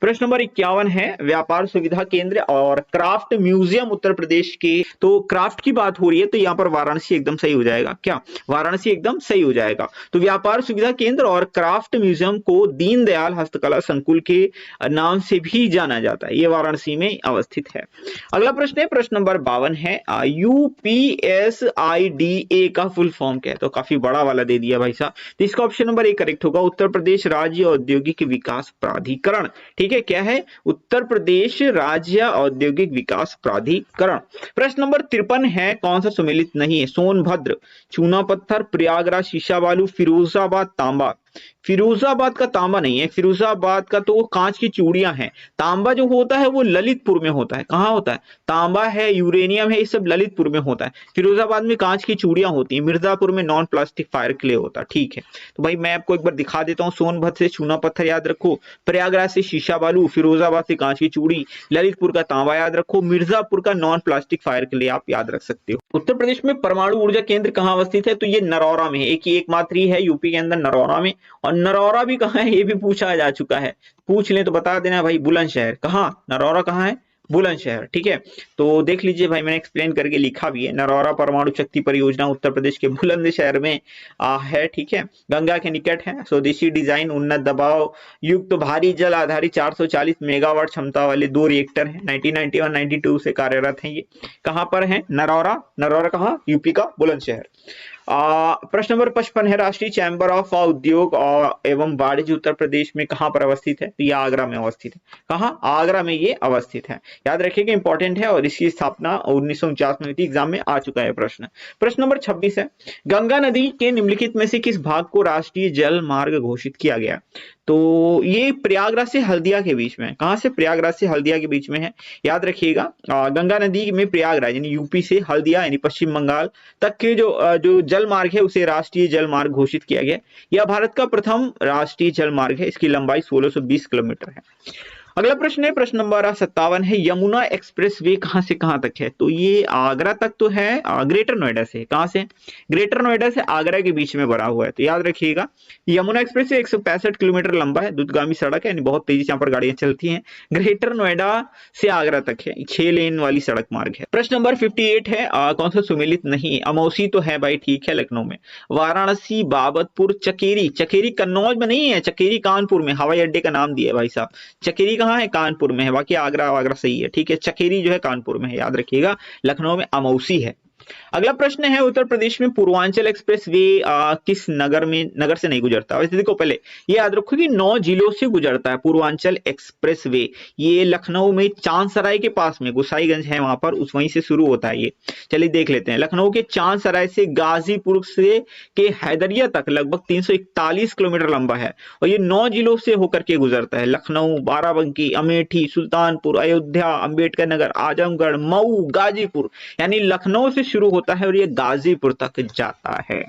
प्रश्न नंबर 51 है, व्यापार सुविधा केंद्र और क्राफ्ट म्यूजियम उत्तर प्रदेश के। तो क्राफ्ट की बात हो रही है तो यहाँ पर वाराणसी एकदम सही हो जाएगा। क्या वाराणसी एकदम सही हो जाएगा। तो व्यापार सुविधा केंद्र और क्राफ्ट म्यूजियम को दीनदयाल हस्तकला संकुल के नाम से भी जाना जाता है। ये वाराणसी में अवस्थित है। अगला प्रश्न है, प्रश्न नंबर 52 है, UPSIDA का फुल फॉर्म क्या है? तो काफी बड़ा वाला दे दिया भाई साहब। तो इसका ऑप्शन नंबर 1 करेक्ट होगा, उत्तर प्रदेश राज्य औद्योगिक विकास प्राधिकरण। ठीक है, क्या है? उत्तर प्रदेश राज्य औद्योगिक विकास प्राधिकरण। प्रश्न नंबर 53 है, कौन सा सम्मिलित नहीं है? सोनभद्र, चूना पत्थर, प्रयागराज शीशा बालू, फिरोजाबाद तांबा। फिरोजाबाद का तांबा नहीं है, फिरोजाबाद का तो कांच की चूड़ियां हैं। तांबा जो होता है वो ललितपुर में होता है। कहाँ होता है? तांबा है, यूरेनियम है, ये सब ललितपुर में होता है। फिरोजाबाद में कांच की चूड़ियां होती हैं, मिर्जापुर में नॉन प्लास्टिक फायर क्ले होता है। ठीक है, तो भाई मैं आपको एक बार दिखा देता हूँ। सोनभद्र से चूना पत्थर याद रखो, प्रयागराज से शीशा बालू, फिरोजाबाद से कांच की चूड़ी, ललितपुर का तांबा याद रखो, मिर्जापुर का नॉन प्लास्टिक फायर क्ले आप याद रख सकते हो। उत्तर प्रदेश में परमाणु ऊर्जा केंद्र कहाँ अवस्थित है? तो ये नरौरा में है। एक ही एकमात्र ही है यूपी के अंदर, नरौरा में। और नरौरा भी कहाँ है ये भी पूछा जा चुका है, पूछ लें तो बता देना भाई। बुलंदशहर। कहाँ? नरौरा कहाँ है? बुलंदशहर। ठीक है, तो देख लीजिए भाई, मैंने एक्सप्लेन करके लिखा भी है। नरौरा परमाणु शक्ति परियोजना उत्तर प्रदेश के बुलंदशहर में है। ठीक है, गंगा के निकट है। स्वदेशी डिजाइन, उन्नत दबाव युक्त भारी जल आधारित 440 मेगावाट क्षमता वाले 2 रिएक्टर हैं। 1991-92 से कार्यरत हैं। ये कहाँ पर है? नरौरा। नरौरा कहाँ? यूपी का बुलंदशहर। प्रश्न नंबर 55 है, राष्ट्रीय चैंबर ऑफ उद्योग एवं वाणिज्य उत्तर प्रदेश में कहां पर अवस्थित है? तो ये आगरा में अवस्थित है। कहां? आगरा में ये अवस्थित है। याद रखिएगा, इंपॉर्टेंट है। और इसकी स्थापना 1949 में हुई थी। एग्जाम में आ चुका है प्रश्न। प्रश्न नंबर 26 है, गंगा नदी के निम्नलिखित में से किस भाग को राष्ट्रीय जल मार्ग घोषित किया गया? तो ये प्रयागराज से हल्दिया के बीच में है। कहां से? प्रयागराज से हल्दिया के बीच में है। याद रखिएगा, गंगा नदी में प्रयागराज यानी यूपी से हल्दिया यानी पश्चिम बंगाल तक के जो जल मार्ग है उसे राष्ट्रीय जल मार्ग घोषित किया गया। यह भारत का प्रथम राष्ट्रीय जल मार्ग है। इसकी लंबाई 1620 किलोमीटर है। अगला प्रश्न है, प्रश्न नंबर 57 है, यमुना एक्सप्रेस वे कहां से कहां तक है? तो ये आगरा तक तो है, ग्रेटर नोएडा से। कहां से? ग्रेटर नोएडा से आगरा के बीच में बना हुआ है। तो याद रखिएगा, यमुना एक्सप्रेस 165 किलोमीटर लंबा है, द्रुतगामी सड़क है, यानी बहुत तेजी से यहाँ पर गाड़ियां चलती हैं। ग्रेटर नोएडा से आगरा तक है, 6 लेन वाली सड़क मार्ग है। प्रश्न नंबर 58 है, कौन सा सुमेलित नहीं? अमौसी तो है भाई, ठीक है, लखनऊ में। वाराणसी, बाबतपुर, चकेरी। चकेरी कन्नौज में नहीं है, चकेरी कानपुर में, हवाई अड्डे का नाम दिया है भाई साहब। चकेरी कहाँ है? कानपुर में है। बाकी आगरा आगरा सही है। ठीक है, चकेरी जो है कानपुर में है, याद रखिएगा। लखनऊ में अमौसी है। अगला प्रश्न है, उत्तर प्रदेश में पूर्वांचल एक्सप्रेस वे किस नगर से नहीं गुजरता? वैसे देखो, पहले ये याद रखो कि 9 जिलों से गुजरता है पूर्वांचल एक्सप्रेस वे। ये लखनऊ में चांदसराय के पास में गोसाईगंज है, वहां पर उस वहीं से शुरू होता है ये। चलिए देख लेते हैं। लखनऊ के चांदसराय से गाजीपुर से के हैदरिया तक लगभग 341 किलोमीटर लंबा है और ये 9 जिलों से होकर के गुजरता है। लखनऊ, बाराबंकी, अमेठी, सुल्तानपुर, अयोध्या, अंबेडकर नगर, आजमगढ़, मऊ, गाजीपुर, यानी लखनऊ से शुरू होता है और ये गाजीपुर तक जाता है।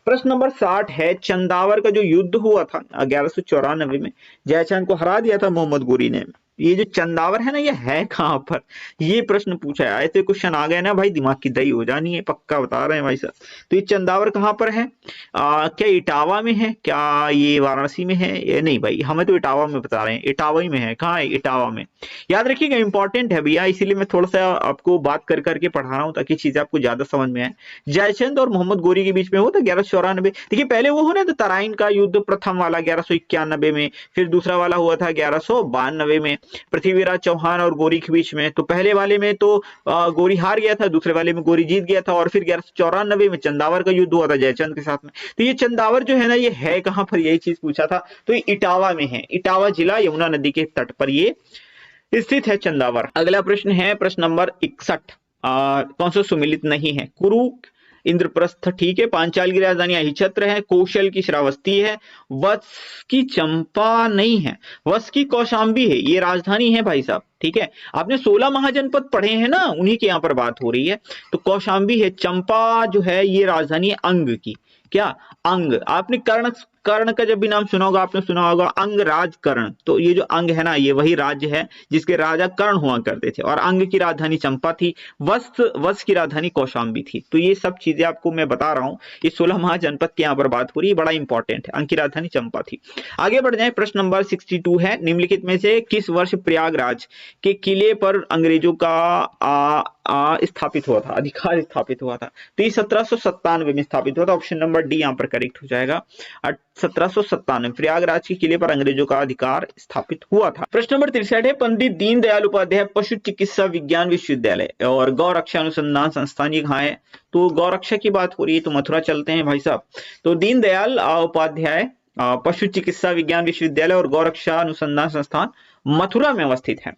प्रश्न नंबर 60 है, चंदावर का जो युद्ध हुआ था 1194 में, जयचंद को हरा दिया था मोहम्मद गोरी ने। ये जो चंदावर है ना, ये है कहां पर? ये प्रश्न पूछा है। ऐसे क्वेश्चन आ गए ना भाई, दिमाग की दही हो जानी है, पक्का बता रहे हैं भाई साहब। तो ये चंदावर कहां पर है? क्या इटावा में है? क्या ये वाराणसी में है? ये नहीं भाई, हमें तो इटावा में बता रहे हैं। इटावा ही में है। कहाँ है? इटावा में। याद रखिएगा, इंपॉर्टेंट है भैया, इसीलिए मैं थोड़ा सा आपको बात कर करके पढ़ा रहा हूँ ताकि चीजें आपको ज्यादा समझ में आए। जयचंद और मोहम्मद गोरी के बीच में हुआ था 1194। देखिए पहले वो हो ना, तो तराइन का युद्ध प्रथम वाला 1191 में, फिर दूसरा वाला हुआ था 1192 में, पृथ्वीराज चौहान और गोरी के बीच में। तो पहले वाले में तो गोरी हार गया था, दूसरे वाले में गोरी जीत गया था, और फिर 1194 में चंदावर का युद्ध हुआ था जयचंद के साथ में। तो ये चंदावर जो है ना, ये है कहां पर? यही चीज पूछा था। तो ये इटावा में है। इटावा जिला, यमुना नदी के तट पर ये स्थित है चंदावर। अगला प्रश्न है, प्रश्न नंबर 61। कौन सा सुमिलित नहीं है? कुरु, इंद्रप्रस्थ, ठीक है। पांचाल की राजधानी अहिछत्र है। कौशल की श्रावस्ती है। वत्स की चंपा नहीं है। वत्स की कौशांबी है, ये राजधानी है भाई साहब, ठीक है। आपने 16 महाजनपद पढ़े हैं ना, उन्हीं की यहाँ पर बात हो रही है। तो कौशांबी है। चंपा जो है ये राजधानी है अंग की। क्या? अंग। आपने कर्ण, कर्ण का जब भी नाम सुना होगा, आपने सुना होगा अंग राज कर्ण। तो ये जो अंग है ना, ये वही राज्य है जिसके राजा कर्ण हुआ करते थे, और अंग की राजधानी चंपा थी। वत्स की राजधानी कौशांबी थी। तो ये सब चीजें आपको मैं बता रहा हूँ। ये 16 महाजनपद की यहाँ पर बात हो रही है, बड़ा इंपॉर्टेंट है। अंग की राजधानी चंपा थी। आगे बढ़ जाए, प्रश्न नंबर 62 है, निम्नलिखित में से किस वर्ष प्रयागराज के किले पर अंग्रेजों का स्थापित हुआ था, अधिकार स्थापित हुआ था? तो ये 1797 में स्थापित हुआ था। ऑप्शन नंबर डी यहाँ पर करेक्ट हो जाएगा। 1797 प्रयागराज के किले पर अंग्रेजों का अधिकार स्थापित हुआ था। प्रश्न नंबर 63 है, पंडित दीनदयाल उपाध्याय पशु चिकित्सा विज्ञान विश्वविद्यालय और गौ रक्षा अनुसंधान संस्थान ये कहाँ है? तो गौ रक्षा की बात हो रही है, तो मथुरा चलते हैं भाई साहब। तो दीनदयाल उपाध्याय पशु चिकित्सा विज्ञान विश्वविद्यालय और गौ रक्षा अनुसंधान संस्थान मथुरा में अवस्थित है।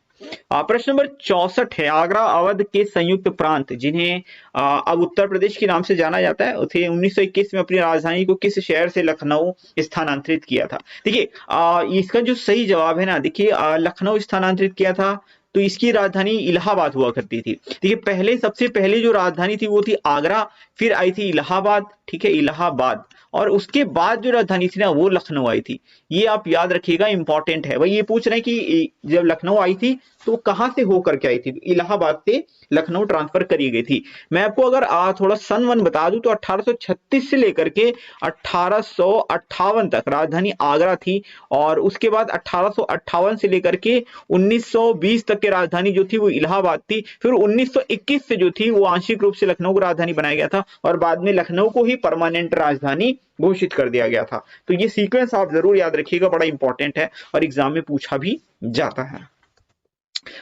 प्रश्न नंबर 64 है, आगरा अवध के संयुक्त प्रांत जिन्हें अब उत्तर प्रदेश के नाम से जाना जाता है, उसे 1921 में अपनी राजधानी को किस शहर से लखनऊ स्थानांतरित किया था? देखिए इसका जो सही जवाब है ना, देखिए लखनऊ स्थानांतरित किया था। तो इसकी राजधानी इलाहाबाद हुआ करती थी। देखिए पहले, सबसे पहले जो राजधानी थी वो थी आगरा, फिर आई थी इलाहाबाद, ठीक है, इलाहाबाद, और उसके बाद जो राजधानी थी ना वो लखनऊ आई थी। ये आप याद रखिएगा, इंपॉर्टेंट है भाई। ये पूछ रहे हैं कि जब लखनऊ आई थी तो कहां से होकर के आई थी? इलाहाबाद से लखनऊ ट्रांसफर करी गई थी। मैं आपको अगर थोड़ा सन वन बता दूं तो 1836 से लेकर के 1858 तक राजधानी आगरा थी, और उसके बाद 1858 से लेकर के 1920 तक की राजधानी जो थी वो इलाहाबाद थी। फिर 1921 से जो थी वो आंशिक रूप से लखनऊ को राजधानी बनाया गया था, और बाद में लखनऊ को ही परमानेंट राजधानी घोषित कर दिया गया था। तो ये सीक्वेंस आप जरूर याद रखिएगा, बड़ा इंपॉर्टेंट है और एग्जाम में पूछा भी जाता है।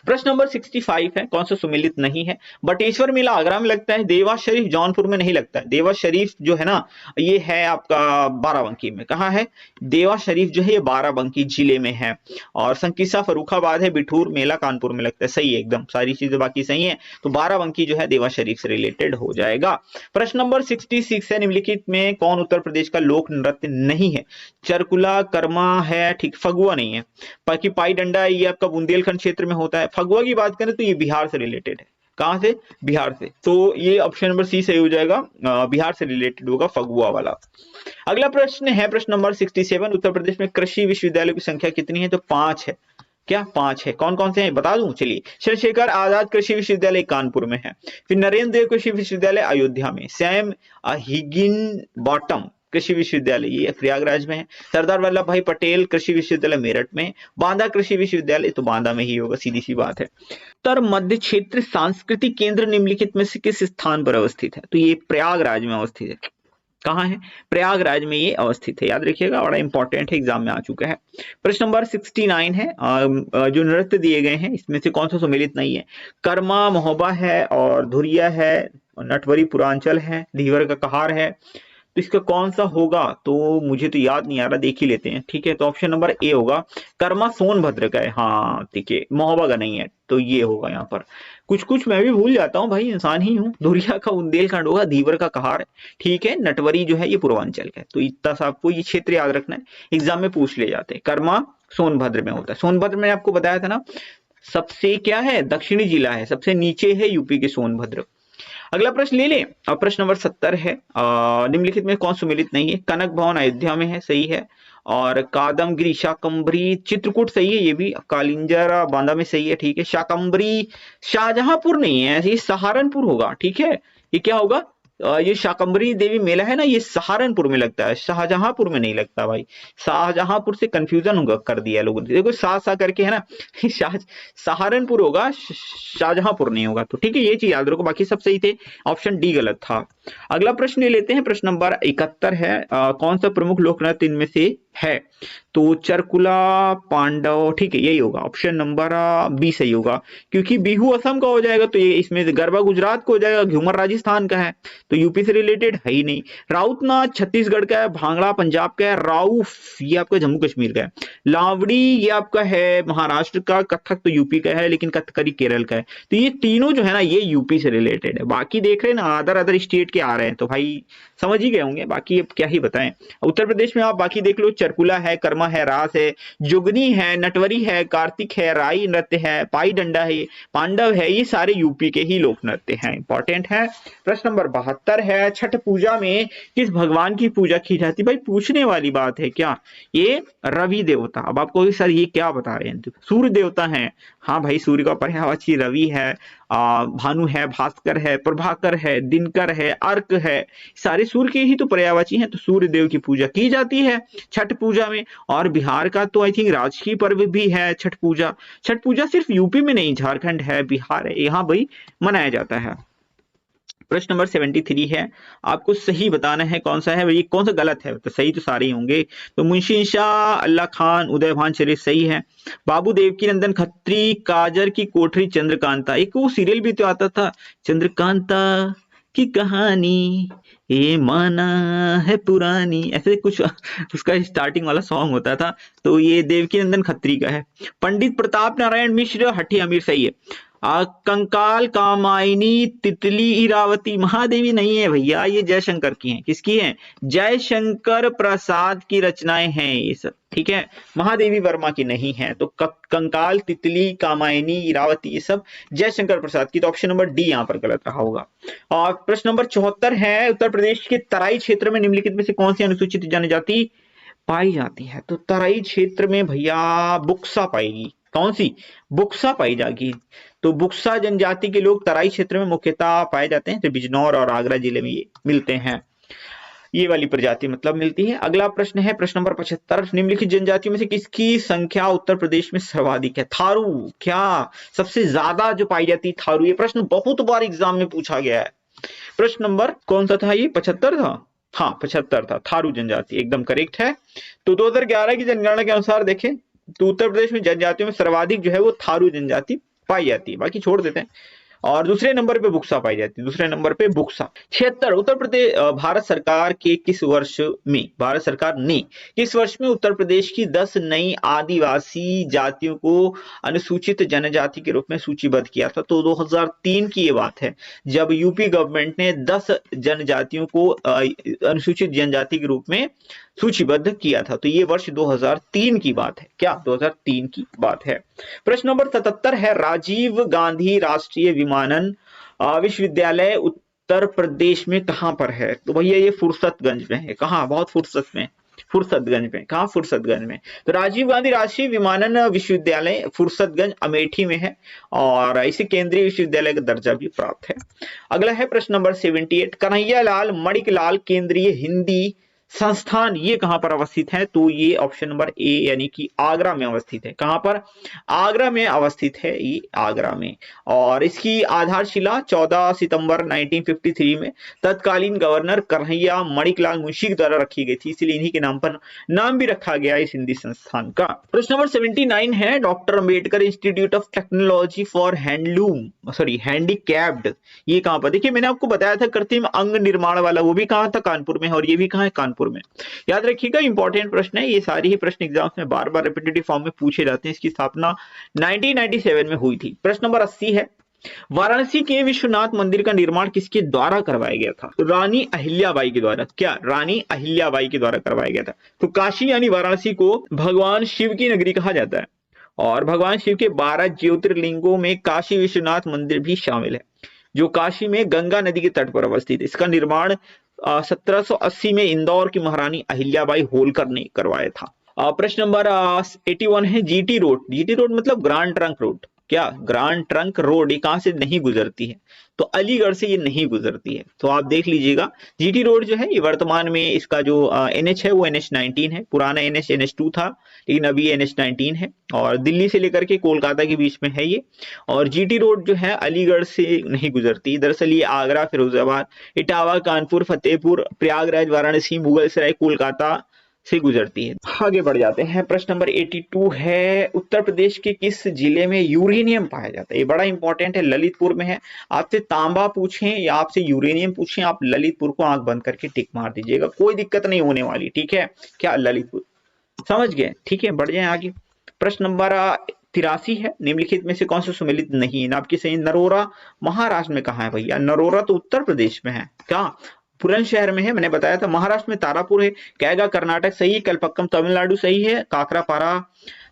प्रश्न नंबर 65 है, कौन सा सुमेलित नहीं है? बटेश्वर मेला आगरा में लगता है, देवास शरीफ जौनपुर में नहीं लगता है। देवास शरीफ जो है ना, ये है आपका बाराबंकी में। कहाँ है? देवास शरीफ जो है ये बाराबंकी जिले में है, और संकिसा फर्रुखाबाद है, बिठूर मेला कानपुर में लगता है। सही है एकदम, सारी चीजें बाकी सही है। तो बाराबंकी जो है देवास शरीफ से रिलेटेड हो जाएगा। प्रश्न नंबर 66 है, निम्नलिखित में कौन उत्तर प्रदेश का लोक नृत्य नहीं है? चरकुला, कर्मा है, ठीक, फगुआ नहीं है। बाकी पाई डंडा ये आपका बुंदेलखंड क्षेत्र में होता है। फगुआ की बात करें तो ये बिहार से रिलेटेड है। कहां से? बिहार से। तो ये ऑप्शन नंबर सी सही हो जाएगा, बिहार से रिलेटेड होगा फगुआ वाला। अगला प्रश्न है, प्रश्न नंबर 67, उत्तर प्रदेश में कृषि विश्वविद्यालय की संख्या कितनी है? तो 5 है। क्या? 5 है। कौन कौन से हैं बता दूं? चलिए, चंद्रशेखर आजाद कृषि विश्वविद्यालय कानपुर में है, फिर नरेंद्र देव कृषि विश्वविद्यालय अयोध्या में, सैम हिगिन बॉटम कृषि विश्वविद्यालय ये प्रयागराज में है, सरदार वल्लभ भाई पटेल कृषि विश्वविद्यालय मेरठ में, बांदा कृषि विश्वविद्यालय तो बांदा में ही होगा, सीधी सी बात है। उत्तर मध्य क्षेत्र सांस्कृतिक केंद्र निम्नलिखित में से किस स्थान पर अवस्थित है? तो ये प्रयागराज में अवस्थित है। कहाँ है? प्रयागराज में ये अवस्थित है, याद रखिएगा, बड़ा इंपॉर्टेंट है, एग्जाम में आ चुका है। प्रश्न नंबर 69 है, जो नृत्य दिए गए हैं इसमें से कौन सा सुमेलित नहीं है? कर्मा, महोबा है, और धुरिया है, नटवरी पूर्वांचल है, धीवर का कहार है, तो इसका कौन सा होगा, तो मुझे तो याद नहीं आ रहा, देख ही लेते हैं। ठीक है, तो ऑप्शन नंबर ए होगा। कर्मा सोनभद्र का है, हाँ ठीक है, महोबा का नहीं है, तो ये होगा यहाँ पर। कुछ कुछ मैं भी भूल जाता हूँ भाई, इंसान ही हूँ। धुरिया का बुंदेलखंड होगा, धीवर का कहार है। ठीक है, नटवरी जो है ये पूर्वांचल का है, तो इतना सा आपको ये क्षेत्र याद रखना है, एग्जाम में पूछ ले जाते हैं। कर्मा सोनभद्र में होता है। सोनभद्र में आपको बताया था ना, सबसे क्या है, दक्षिणी जिला है, सबसे नीचे है यूपी के सोनभद्र। अगला प्रश्न ले लें। प्रश्न नंबर 70 है, निम्नलिखित में कौन सुमेलित नहीं है। कनक भवन अयोध्या में है, सही है। और कादमगिरी शाकंभरी चित्रकूट सही है, ये भी। कालिंजर बांदा में सही है, ठीक है। शाकंभरी शाहजहांपुर नहीं है, ये सहारनपुर होगा। ठीक है, ये क्या होगा, ये शाकंभरी देवी मेला है ना, ये सहारनपुर में लगता है, शाहजहांपुर में नहीं लगता भाई। शाहजहांपुर से कंफ्यूजन होगा कर दिया लोगों ने, देखो सा करके है ना, सहारनपुर होगा, शाहजहांपुर नहीं होगा। तो ठीक है, ये चीज याद रखो, बाकी सब सही थे, ऑप्शन डी गलत था। अगला प्रश्न ले लेते हैं, प्रश्न नंबर 71 है, कौन सा प्रमुख लोक नृत्य इनमें से है, तो चरकुला पांडव, ठीक है, यही होगा, ऑप्शन नंबर बी सही होगा, क्योंकि बिहू असम का हो जाएगा, तो ये इसमें गरबा गुजरात का हो जाएगा, घूमर राजस्थान का है, तो यूपी से रिलेटेड है ही नहीं। राउतनाथ छत्तीसगढ़ का है, भांगड़ा पंजाब का है, राउफ ये आपका जम्मू कश्मीर का है, लावड़ी ये आपका है महाराष्ट्र का, कथक तो यूपी का है, लेकिन कथकली केरल का है। तो ये तीनों जो है ना, ये यूपी से रिलेटेड है। बाकी देख रहे हैं ना, अदर अदर स्टेट के आ रहे हैं, तो भाई समझ ही गए होंगे, बाकी अब क्या ही बताएं। उत्तर प्रदेश में आप बाकी देख लो, चरकुला है, कर्मा है, रास है, जुगनी है, नटवरी है, कार्तिक है, राई नृत्य है, पाई डंडा है, पांडव है, ये सारे यूपी के ही लोक नृत्य हैं, इंपॉर्टेंट है। प्रश्न नंबर 72 है, छठ पूजा में किस भगवान की पूजा की जाती है। भाई पूछने वाली बात है क्या, ये रवि देवता। अब आपको सर ये क्या बता रहे हैं, सूर्य देवता है। हाँ भाई, सूर्य का पर्यायवाची रवि है, भानु है, भास्कर है, प्रभाकर है, दिनकर है, अर्क है, सारे सूर्य के ही तो पर्यायवाची हैं, तो सूर्य देव की पूजा की जाती है छठ पूजा में। और बिहार का तो आई थिंक राजकीय पर्व भी है छठ पूजा। छठ पूजा सिर्फ यूपी में नहीं, झारखंड है, बिहार है, यहाँ भाई मनाया जाता है। प्रश्न नंबर 73 है, आपको सही बताना है कौन सा है, ये कौन सा गलत है, तो सही तो सारे ही होंगे। तो मुंशी शाह, अल्लाह खान, उदय भान चरित्र सही है। बाबू देवकी नंदन खत्री, काजर की कोठरी, चंद्रकांता, एक वो सीरियल भी तो आता था, चंद्रकांता की कहानी ये माना है पुरानी, ऐसे कुछ उसका स्टार्टिंग वाला सॉन्ग होता था, तो ये देवकी नंदन खत्री का है। पंडित प्रताप नारायण मिश्र, हठी अमीर सही है। कंकाल कामायनी, तितली इरावती, महादेवी नहीं है भैया, ये जयशंकर की हैं। किसकी हैं, जयशंकर प्रसाद की रचनाएं हैं ये सब। ठीक है, महादेवी वर्मा की नहीं है। तो कंकाल, तितली, कामायनी, इरावती, ये सब जयशंकर प्रसाद की, तो ऑप्शन नंबर डी यहाँ पर गलत रहा होगा। और प्रश्न नंबर 74 है, उत्तर प्रदेश के तराई क्षेत्र में निम्नलिखित में से कौन सी अनुसूचित जनजाति पाई जाती है। तो तराई क्षेत्र में भैया बुक्सा पाएगी, कौन सी, बुक्सा पाई जाएगी। तो बुक्सा जनजाति के लोग तराई क्षेत्र में मुख्यतः पाए जाते हैं, तो बिजनौर और आगरा जिले में ये मिलते हैं, ये वाली प्रजाति मतलब मिलती है। अगला प्रश्न है, प्रश्न नंबर 75, निम्नलिखित जनजातियों में से किसकी संख्या उत्तर प्रदेश में सर्वाधिक है। थारू, क्या सबसे ज्यादा जो पाई जाती है थारू। ये प्रश्न बहुत बार एग्जाम में पूछा गया है। प्रश्न नंबर कौन सा था, ये 75 था, हाँ 75 था, थारू जनजाति एकदम करेक्ट है। तो 2011 की जनगणना के अनुसार देखें तो उत्तर प्रदेश में जनजातियों में सर्वाधिक जो है वो थारू जनजाति पाई जाती है, बाकी छोड़ देते हैं। और दूसरे नंबर पे बुक्सा पाई जाती है, दूसरे नंबर पे बुक्सा। 76, उत्तर प्रदेश भारत सरकार के किस वर्ष में, भारत सरकार ने किस वर्ष में उत्तर प्रदेश की 10 नई आदिवासी जातियों को अनुसूचित जनजाति के रूप में सूचीबद्ध किया था। तो 2003 की ये बात है, जब यूपी गवर्नमेंट ने 10 जनजातियों को अनुसूचित जनजाति के रूप में सूचीबद्ध किया था। तो ये वर्ष 2003 की बात है, क्या 2003 की बात है। प्रश्न नंबर 77 है, राजीव गांधी राष्ट्रीय विमानन विश्वविद्यालय उत्तर प्रदेश में कहां पर है। तो भैया ये फुर्सतगंज में है, कहां, बहुत फुर्सत में, फुर्सतगंज में, कहां, फुर्सतगंज में। तो राजीव गांधी राष्ट्रीय विमानन विश्वविद्यालय फुर्सतगंज अमेठी में है, और इसे केंद्रीय विश्वविद्यालय का दर्जा भी प्राप्त है। अगला है प्रश्न नंबर 78, कन्हैया लाल मणिक लाल केंद्रीय हिंदी संस्थान ये कहां पर अवस्थित है? तो ये ऑप्शन नंबर ए यानी कि आगरा में अवस्थित है। कहां पर? आगरा में अवस्थित है, ये आगरा में। और इसकी आधारशिला 14 सितंबर 1953 में तत्कालीन गवर्नर कन्हैया मणिकलाल मुंशी द्वारा रखी गई थी, इसलिए इन्हीं के नाम पर नाम भी रखा गया इस हिंदी संस्थान का। प्रश्न नंबर 79 है, doctor Ambedkar institute of technology for handicapped, ये कहां पर? देखिए मैंने आपको बताया था कृत्रिम अंग निर्माण वाला, वो भी कहां था? कानपुर में। और ये भी कहां है? कानपुर में। याद रखिएगा, इंपॉर्टेंट प्रश्न है, ये सारे ही प्रश्न एग्जाम्स में बार बार रिपीटेटिव फॉर्म में पूछे जाते हैं। इसकी स्थापना 1997 में हुई थी। प्रश्न नंबर 80 है, वाराणसी के विश्वनाथ मंदिर का निर्माण किसके द्वारा करवाया गया था? रानी अहिल्याबाई के द्वारा। क्या? रानी अहिल्याबाई के द्वारा करवाया गया था। तो काशी यानी वाराणसी को भगवान शिव की नगरी कहा जाता है, और भगवान शिव के 12 ज्योतिर्लिंगों में काशी विश्वनाथ मंदिर भी शामिल है, जो काशी में गंगा नदी के तट पर अवस्थित है। इसका निर्माण 1780 में इंदौर की महारानी अहिल्याबाई होलकर ने करवाया था। प्रश्न नंबर 81 है, जीटी रोड। जीटी रोड मतलब ग्रांड ट्रंक रोड। क्या? ग्रांड ट्रंक रोड, ये कहां से नहीं गुजरती है? तो अलीगढ़ से ये नहीं गुजरती है। तो आप देख लीजिएगा, जीटी रोड जो है ये वर्तमान में इसका जो NH है वो NH19 है। पुराना NH NH2 था, लेकिन अभी NH19 है, और दिल्ली से लेकर के कोलकाता के बीच में है ये। और जीटी रोड जो है अलीगढ़ से नहीं गुजरती। दरअसल ये आगरा, फिरोजाबाद, इटावा, कानपुर, फतेहपुर, प्रयागराज, वाराणसी, मुगलसराय, कोलकाता से गुजरती है। आगे बढ़ जाते हैं। प्रश्न नंबर 82 है, उत्तर प्रदेश के किस जिले में यूरेनियम पाया जाता है? ये बड़ा इंपॉर्टेंट है, ललितपुर में है। आपसे तांबा पूछें या आपसे यूरेनियम पूछें, आप ललितपुर को आंख बंद करके टिक मार दीजिएगा, कोई दिक्कत नहीं होने वाली। ठीक है, क्या? ललितपुर। समझ गए? ठीक है, बढ़ जाए आगे। प्रश्न नंबर 83 है, निम्नलिखित में से कौन सा सुमेलित नहीं है? आपकी सही, नरोरा महाराष्ट्र में कहाँ है भैया? नरोरा तो उत्तर प्रदेश में है। क्या? बुलंदशहर में है, मैंने बताया था। महाराष्ट्र में तारापुर है। कैगा कर्नाटक सही है। कलपक्कम तमिलनाडु सही है। काकरापारा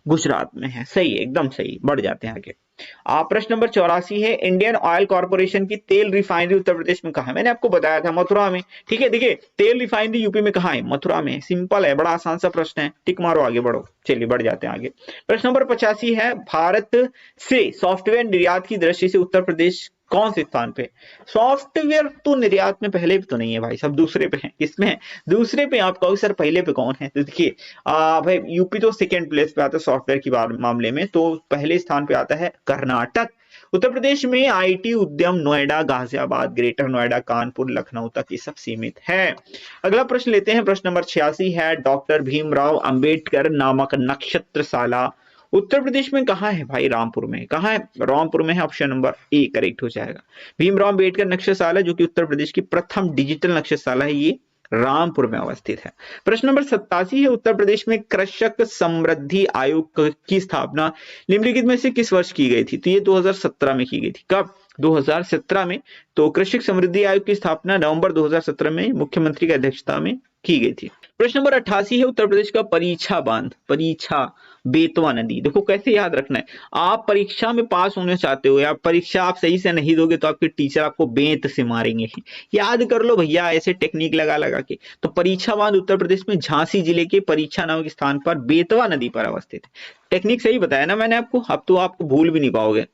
गुजरात में है। सही है, एकदम सही। बढ़ जाते हैं आगे। प्रश्न नंबर 84 है, इंडियन ऑयल कॉर्पोरेशन की तेल रिफाइनरी उत्तर प्रदेश में कहां है? मैंने आपको बताया था, मथुरा में। ठीक है, देखिए तेल रिफाइनरी यूपी में कहां है? मथुरा में। सिंपल है, बड़ा आसान सा प्रश्न है, टिक मारो, आगे बढ़ो। चलिए बढ़ जाते हैं आगे। प्रश्न नंबर 85 है, भारत से सॉफ्टवेयर निर्यात की दृष्टि से उत्तर प्रदेश कौन से स्थान पे? सॉफ्टवेयर तो निर्यात में पहले भी तो नहीं है भाई, सब दूसरे पे है। किसमें है? दूसरे पे। आप कहोगे सर पहले पे कौन है? तो देखिए भाई, यूपी तो सेकेंड प्लेस पे आता है सॉफ्टवेयर की मामले में, तो पहले स्थान पे आता है कर्नाटक। उत्तर प्रदेश में आईटी उद्यम नोएडा, गाजियाबाद, ग्रेटर नोएडा, कानपुर, लखनऊ तक ये सब सीमित है। अगला प्रश्न लेते हैं। प्रश्न नंबर 86 है, डॉक्टर भीमराव अंबेडकर नामक नक्षत्रशाला उत्तर प्रदेश में कहां है भाई? रामपुर में। कहां है? रामपुर में है। ऑप्शन नंबर ए करेक्ट हो जाएगा। भीमराव अंबेडकर नक्षत्रशाला, जो कि उत्तर प्रदेश की प्रथम डिजिटल नक्षत्रशाला है, ये रामपुर में अवस्थित है। प्रश्न नंबर 87 है, उत्तर प्रदेश में कृषक समृद्धि आयोग की स्थापना निम्नलिखित में से किस वर्ष की गई थी? तो ये 2017 में की गई थी। कब? 2017 में। तो कृषक समृद्धि आयोग की स्थापना नवंबर 2017 में मुख्यमंत्री की अध्यक्षता में की गई थी। प्रश्न नंबर 88 है, उत्तर प्रदेश का परीक्षा बांध, परीक्षा बेतवा नदी। देखो कैसे याद रखना है, आप परीक्षा में पास होना चाहते हो या परीक्षा आप सही से नहीं दोगे तो आपके टीचर आपको बेंत से मारेंगे। याद कर लो भैया, ऐसे टेक्निक लगा लगा के। तो परीक्षा बांध उत्तर प्रदेश में झांसी जिले के परीक्षा नामक स्थान पर बेतवा नदी पर अवस्थित है। टेक्निक सही बताया ना मैंने आपको, अब तो आपको भूल भी नहीं पाओगे।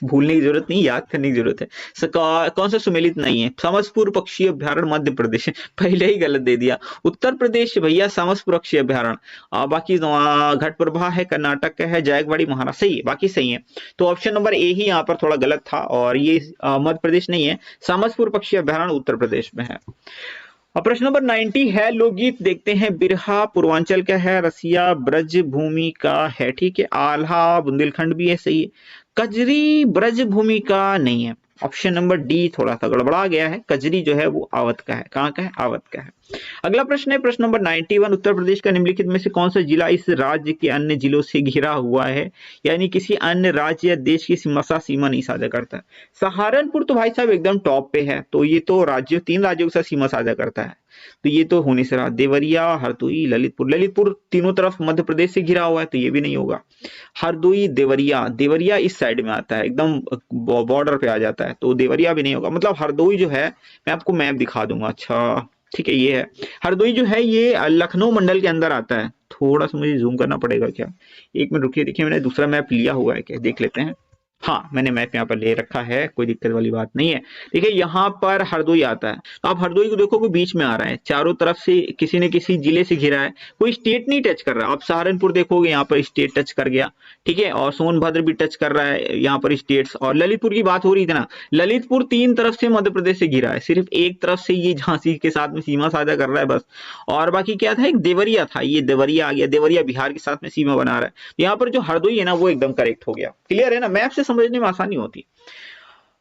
भूलने की जरूरत नहीं, याद करने की जरूरत है। कौन सा सुमेलित नहीं है? समसपुर पक्षी अभ्यारण्य मध्य प्रदेश, पहले ही गलत दे दिया। उत्तर प्रदेश भैया समसपुर पक्षी अभ्यारण्य। बाकी घटप्रभा है, कर्नाटक का है, जायकवाड़ी महाराष्ट्र, सही है, बाकी सही है। तो ऑप्शन नंबर ए ही यहाँ पर थोड़ा गलत था, और ये मध्य प्रदेश नहीं है, समसपुर पक्षी अभ्यारण्य उत्तर प्रदेश में है। प्रश्न नंबर 90 है, लोकगीत देखते हैं। बिरहा पूर्वांचल का है, रसिया ब्रज भूमि का है, ठीक है। आल्हा बुंदेलखंड भी है, सही है। कजरी ब्रज भूमि का नहीं है। ऑप्शन नंबर डी थोड़ा सा गड़बड़ा गया है, कजरी जो है वो अवध का है। कहाँ का है? अवध का है। अगला प्रश्न है प्रश्न नंबर 91, उत्तर प्रदेश का निम्नलिखित में से कौन सा जिला इस राज्य के अन्य जिलों से घिरा हुआ है, यानी किसी अन्य राज्य या देश की सीमा नहीं साझा करता? सहारनपुर तो भाई साहब एकदम टॉप पे है, तो ये तो तीन राज्यों के साथ सीमा साझा करता है, तो ये तो होने से रहा। देवरिया, हरदोई, ललितपुर तीनों तरफ मध्य प्रदेश से घिरा हुआ है, तो ये भी नहीं होगा। हरदोई, देवरिया इस साइड में आता है, एकदम बॉर्डर पे आ जाता है, तो देवरिया भी नहीं होगा। मतलब हरदोई जो है, मैं आपको मैप दिखा दूंगा। अच्छा ठीक है, ये है हरदोई जो है, ये लखनऊ मंडल के अंदर आता है। थोड़ा सा मुझे जूम करना पड़ेगा क्या, एक मिनट रुकिए, देखिए मैंने दूसरा मैप लिया हुआ है क्या, देख लेते हैं। हाँ, मैंने मैप यहाँ पर ले रखा है, कोई दिक्कत वाली बात नहीं है। देखिए यहाँ पर हरदोई आता है, तो आप हरदोई को देखोगे बीच में आ रहा है, चारों तरफ से किसी न किसी जिले से घिरा है, कोई स्टेट नहीं टच कर रहा। आप सहारनपुर देखोगे यहाँ पर स्टेट टच कर गया, ठीक है, और सोनभद्र भी टच कर रहा है यहाँ पर स्टेट्स। और ललितपुर की बात हो रही थी ना, ललितपुर 3 तरफ से मध्य प्रदेश से घिरा है, सिर्फ एक तरफ से ये झांसी के साथ में सीमा साझा कर रहा है बस। और बाकी क्या था, एक देवरिया था, ये देवरिया आ गया, देवरिया बिहार के साथ में सीमा बना रहा है। यहाँ पर जो हरदोई है ना वो एकदम करेक्ट हो गया। क्लियर है ना, मैप से समझने में आसानी होती।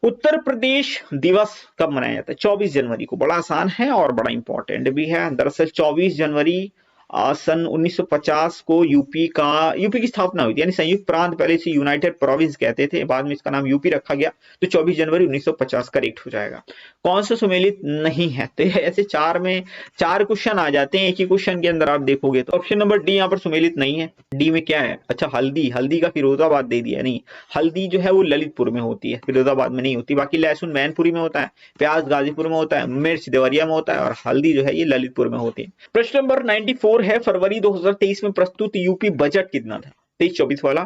उत्तर प्रदेश दिवस कब मनाया जाता है? 24 जनवरी को। बड़ा आसान है और बड़ा इंपॉर्टेंट भी है। दरअसल 24 जनवरी सन 1950 को यूपी की स्थापना हुई थी, यानी संयुक्त प्रांत, पहले इसे यूनाइटेड प्रोविंस कहते थे, बाद में इसका नाम यूपी रखा गया। तो 24 जनवरी 1950 करेक्ट हो जाएगा। कौन सा सुमेलित नहीं है? तो ऐसे 4 में 4 क्वेश्चन आ जाते हैं एक ही क्वेश्चन के अंदर, आप देखोगे तो ऑप्शन नंबर डी यहाँ पर सुमेलित नहीं है। डी में क्या है? अच्छा, हल्दी। हल्दी का फिरोजाबाद दे दिया, नहीं, हल्दी जो है वो ललितपुर में होती है, फिरोजाबाद में नहीं होती। बाकी लहसुन मैनपुरी में होता है, प्याज गाजीपुर में होता है, मिर्च देवरिया में होता है, और हल्दी जो है ये ललितपुर में होती है। प्रश्न नंबर 94 है, फरवरी 2023 में प्रस्तुत यूपी बजट कितना था? 23-24 वाला।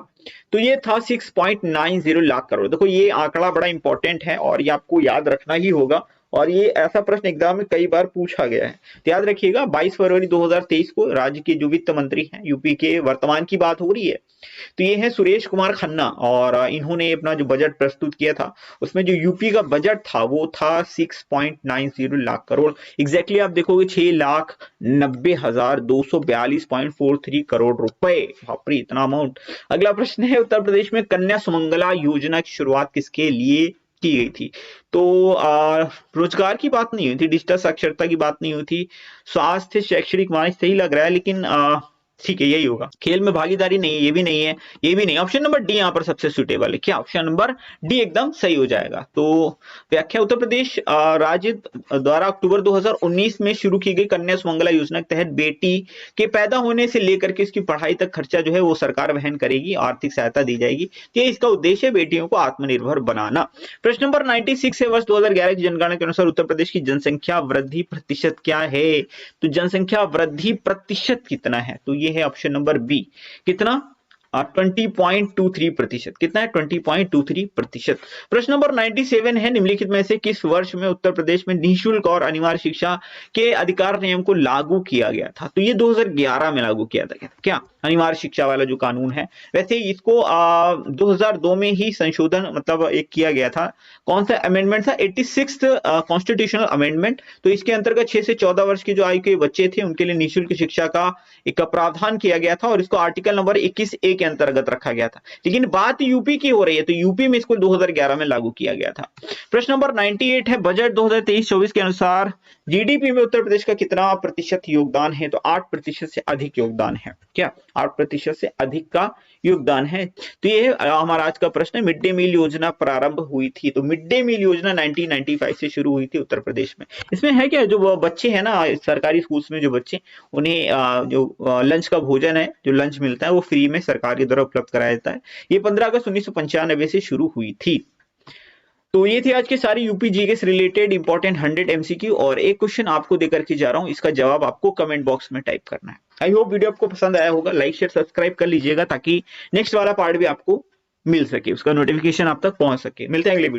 तो ये था 6.90 लाख करोड़। देखो ये आंकड़ा बड़ा इंपॉर्टेंट है और ये आपको याद रखना ही होगा, और ये ऐसा प्रश्न एग्जाम में कई बार पूछा गया है। तो याद रखिएगा 22 फरवरी 2023 को राज्य के जो वित्त मंत्री हैं यूपी के, वर्तमान की बात हो रही है, तो ये है सुरेश कुमार खन्ना, और इन्होंने अपना जो बजट प्रस्तुत किया था उसमें जो यूपी का बजट था वो था 6.90 लाख करोड़। एग्जैक्टली आप देखोगे 6,90,242.43 करोड़ रुपए। बाप रे, इतना अमाउंट। अगला प्रश्न है, उत्तर प्रदेश में कन्या सुमंगला योजना की शुरुआत किसके लिए की गई थी? तो रोजगार की बात नहीं हुई थी, डिजिटल साक्षरता की बात नहीं हुई थी, स्वास्थ्य शैक्षणिक वाणिज्य सही लग रहा है, लेकिन ठीक है यही होगा। खेल में भागीदारी नहीं है, ये भी नहीं है, ये भी नहीं। ऑप्शन नंबर डी यहाँ पर सबसे सुटेबल है। क्या? ऑप्शन नंबर डी एकदम सही हो जाएगा। तो व्याख्या, उत्तर प्रदेश राज्य द्वारा अक्टूबर 2019 में शुरू की गई कन्या सुमंगला योजना के तहत बेटी के पैदा होने से लेकर के इसकी पढ़ाई तक खर्चा जो है वो सरकार वहन करेगी, आर्थिक सहायता दी जाएगी। तो इसका उद्देश्य है बेटियों को आत्मनिर्भर बनाना। प्रश्न नंबर 96 है, वर्ष 2011 की जनगणना के अनुसार उत्तर प्रदेश की जनसंख्या वृद्धि प्रतिशत क्या है? तो जनसंख्या वृद्धि प्रतिशत कितना है? तो ये है ऑप्शन नंबर बी। कितना? 20.23%। कितना है? 20.23%। प्रश्न नंबर 97 है, निम्नलिखित में से किस वर्ष में उत्तर प्रदेश में निःशुल्क और अनिवार्य शिक्षा के अधिकार नियम को लागू किया गया था? तो ये 2011 में लागू किया था। क्या? अनिवार्य शिक्षा वाला जो कानून है, वैसे इसको 2002 में ही संशोधन मतलब एक किया गया था। कौन सा अमेंडमेंट था? 86th constitutional amendment. तो इसके अंतर्गत 6 से 14 वर्ष के जो आयु के बच्चे थे उनके लिए निःशुल्क शिक्षा का एक प्रावधान किया गया था, और इसको आर्टिकल नंबर 21A के अंतर्गत रखा गया था। लेकिन बात यूपी की हो रही है, तो यूपी में इसको 2011 में लागू किया गया था। प्रश्न नंबर 98 है, बजट 2023-24 के अनुसार जीडीपी में उत्तर प्रदेश का कितना प्रतिशत योगदान है? तो 8% से अधिक योगदान है। क्या? 8% से अधिक का योगदान है। तो ये हमारा आज का प्रश्न है, मिड डे मील योजना प्रारंभ हुई थी, तो मिड डे मील योजना 1995 से शुरू हुई थी उत्तर प्रदेश में। इसमें है क्या, जो बच्चे हैं ना सरकारी स्कूल्स में, जो बच्चे, उन्हें जो लंच का भोजन है, जो लंच मिलता है वो फ्री में सरकार के द्वारा उपलब्ध कराया जाता है। ये 15 अगस्त 1995 से शुरू हुई थी। तो ये थी आज के सारी यूपी जीके से रिलेटेड इंपॉर्टेंट 100 एमसीक्यू, और एक क्वेश्चन आपको देकर के जा रहा हूं, इसका जवाब आपको कमेंट बॉक्स में टाइप करना है। आई होप वीडियो आपको पसंद आया होगा। लाइक शेयर सब्सक्राइब कर लीजिएगा ताकि नेक्स्ट वाला पार्ट भी आपको मिल सके, उसका नोटिफिकेशन आप तक पहुंच सके। मिलते हैं अगले वीडियो।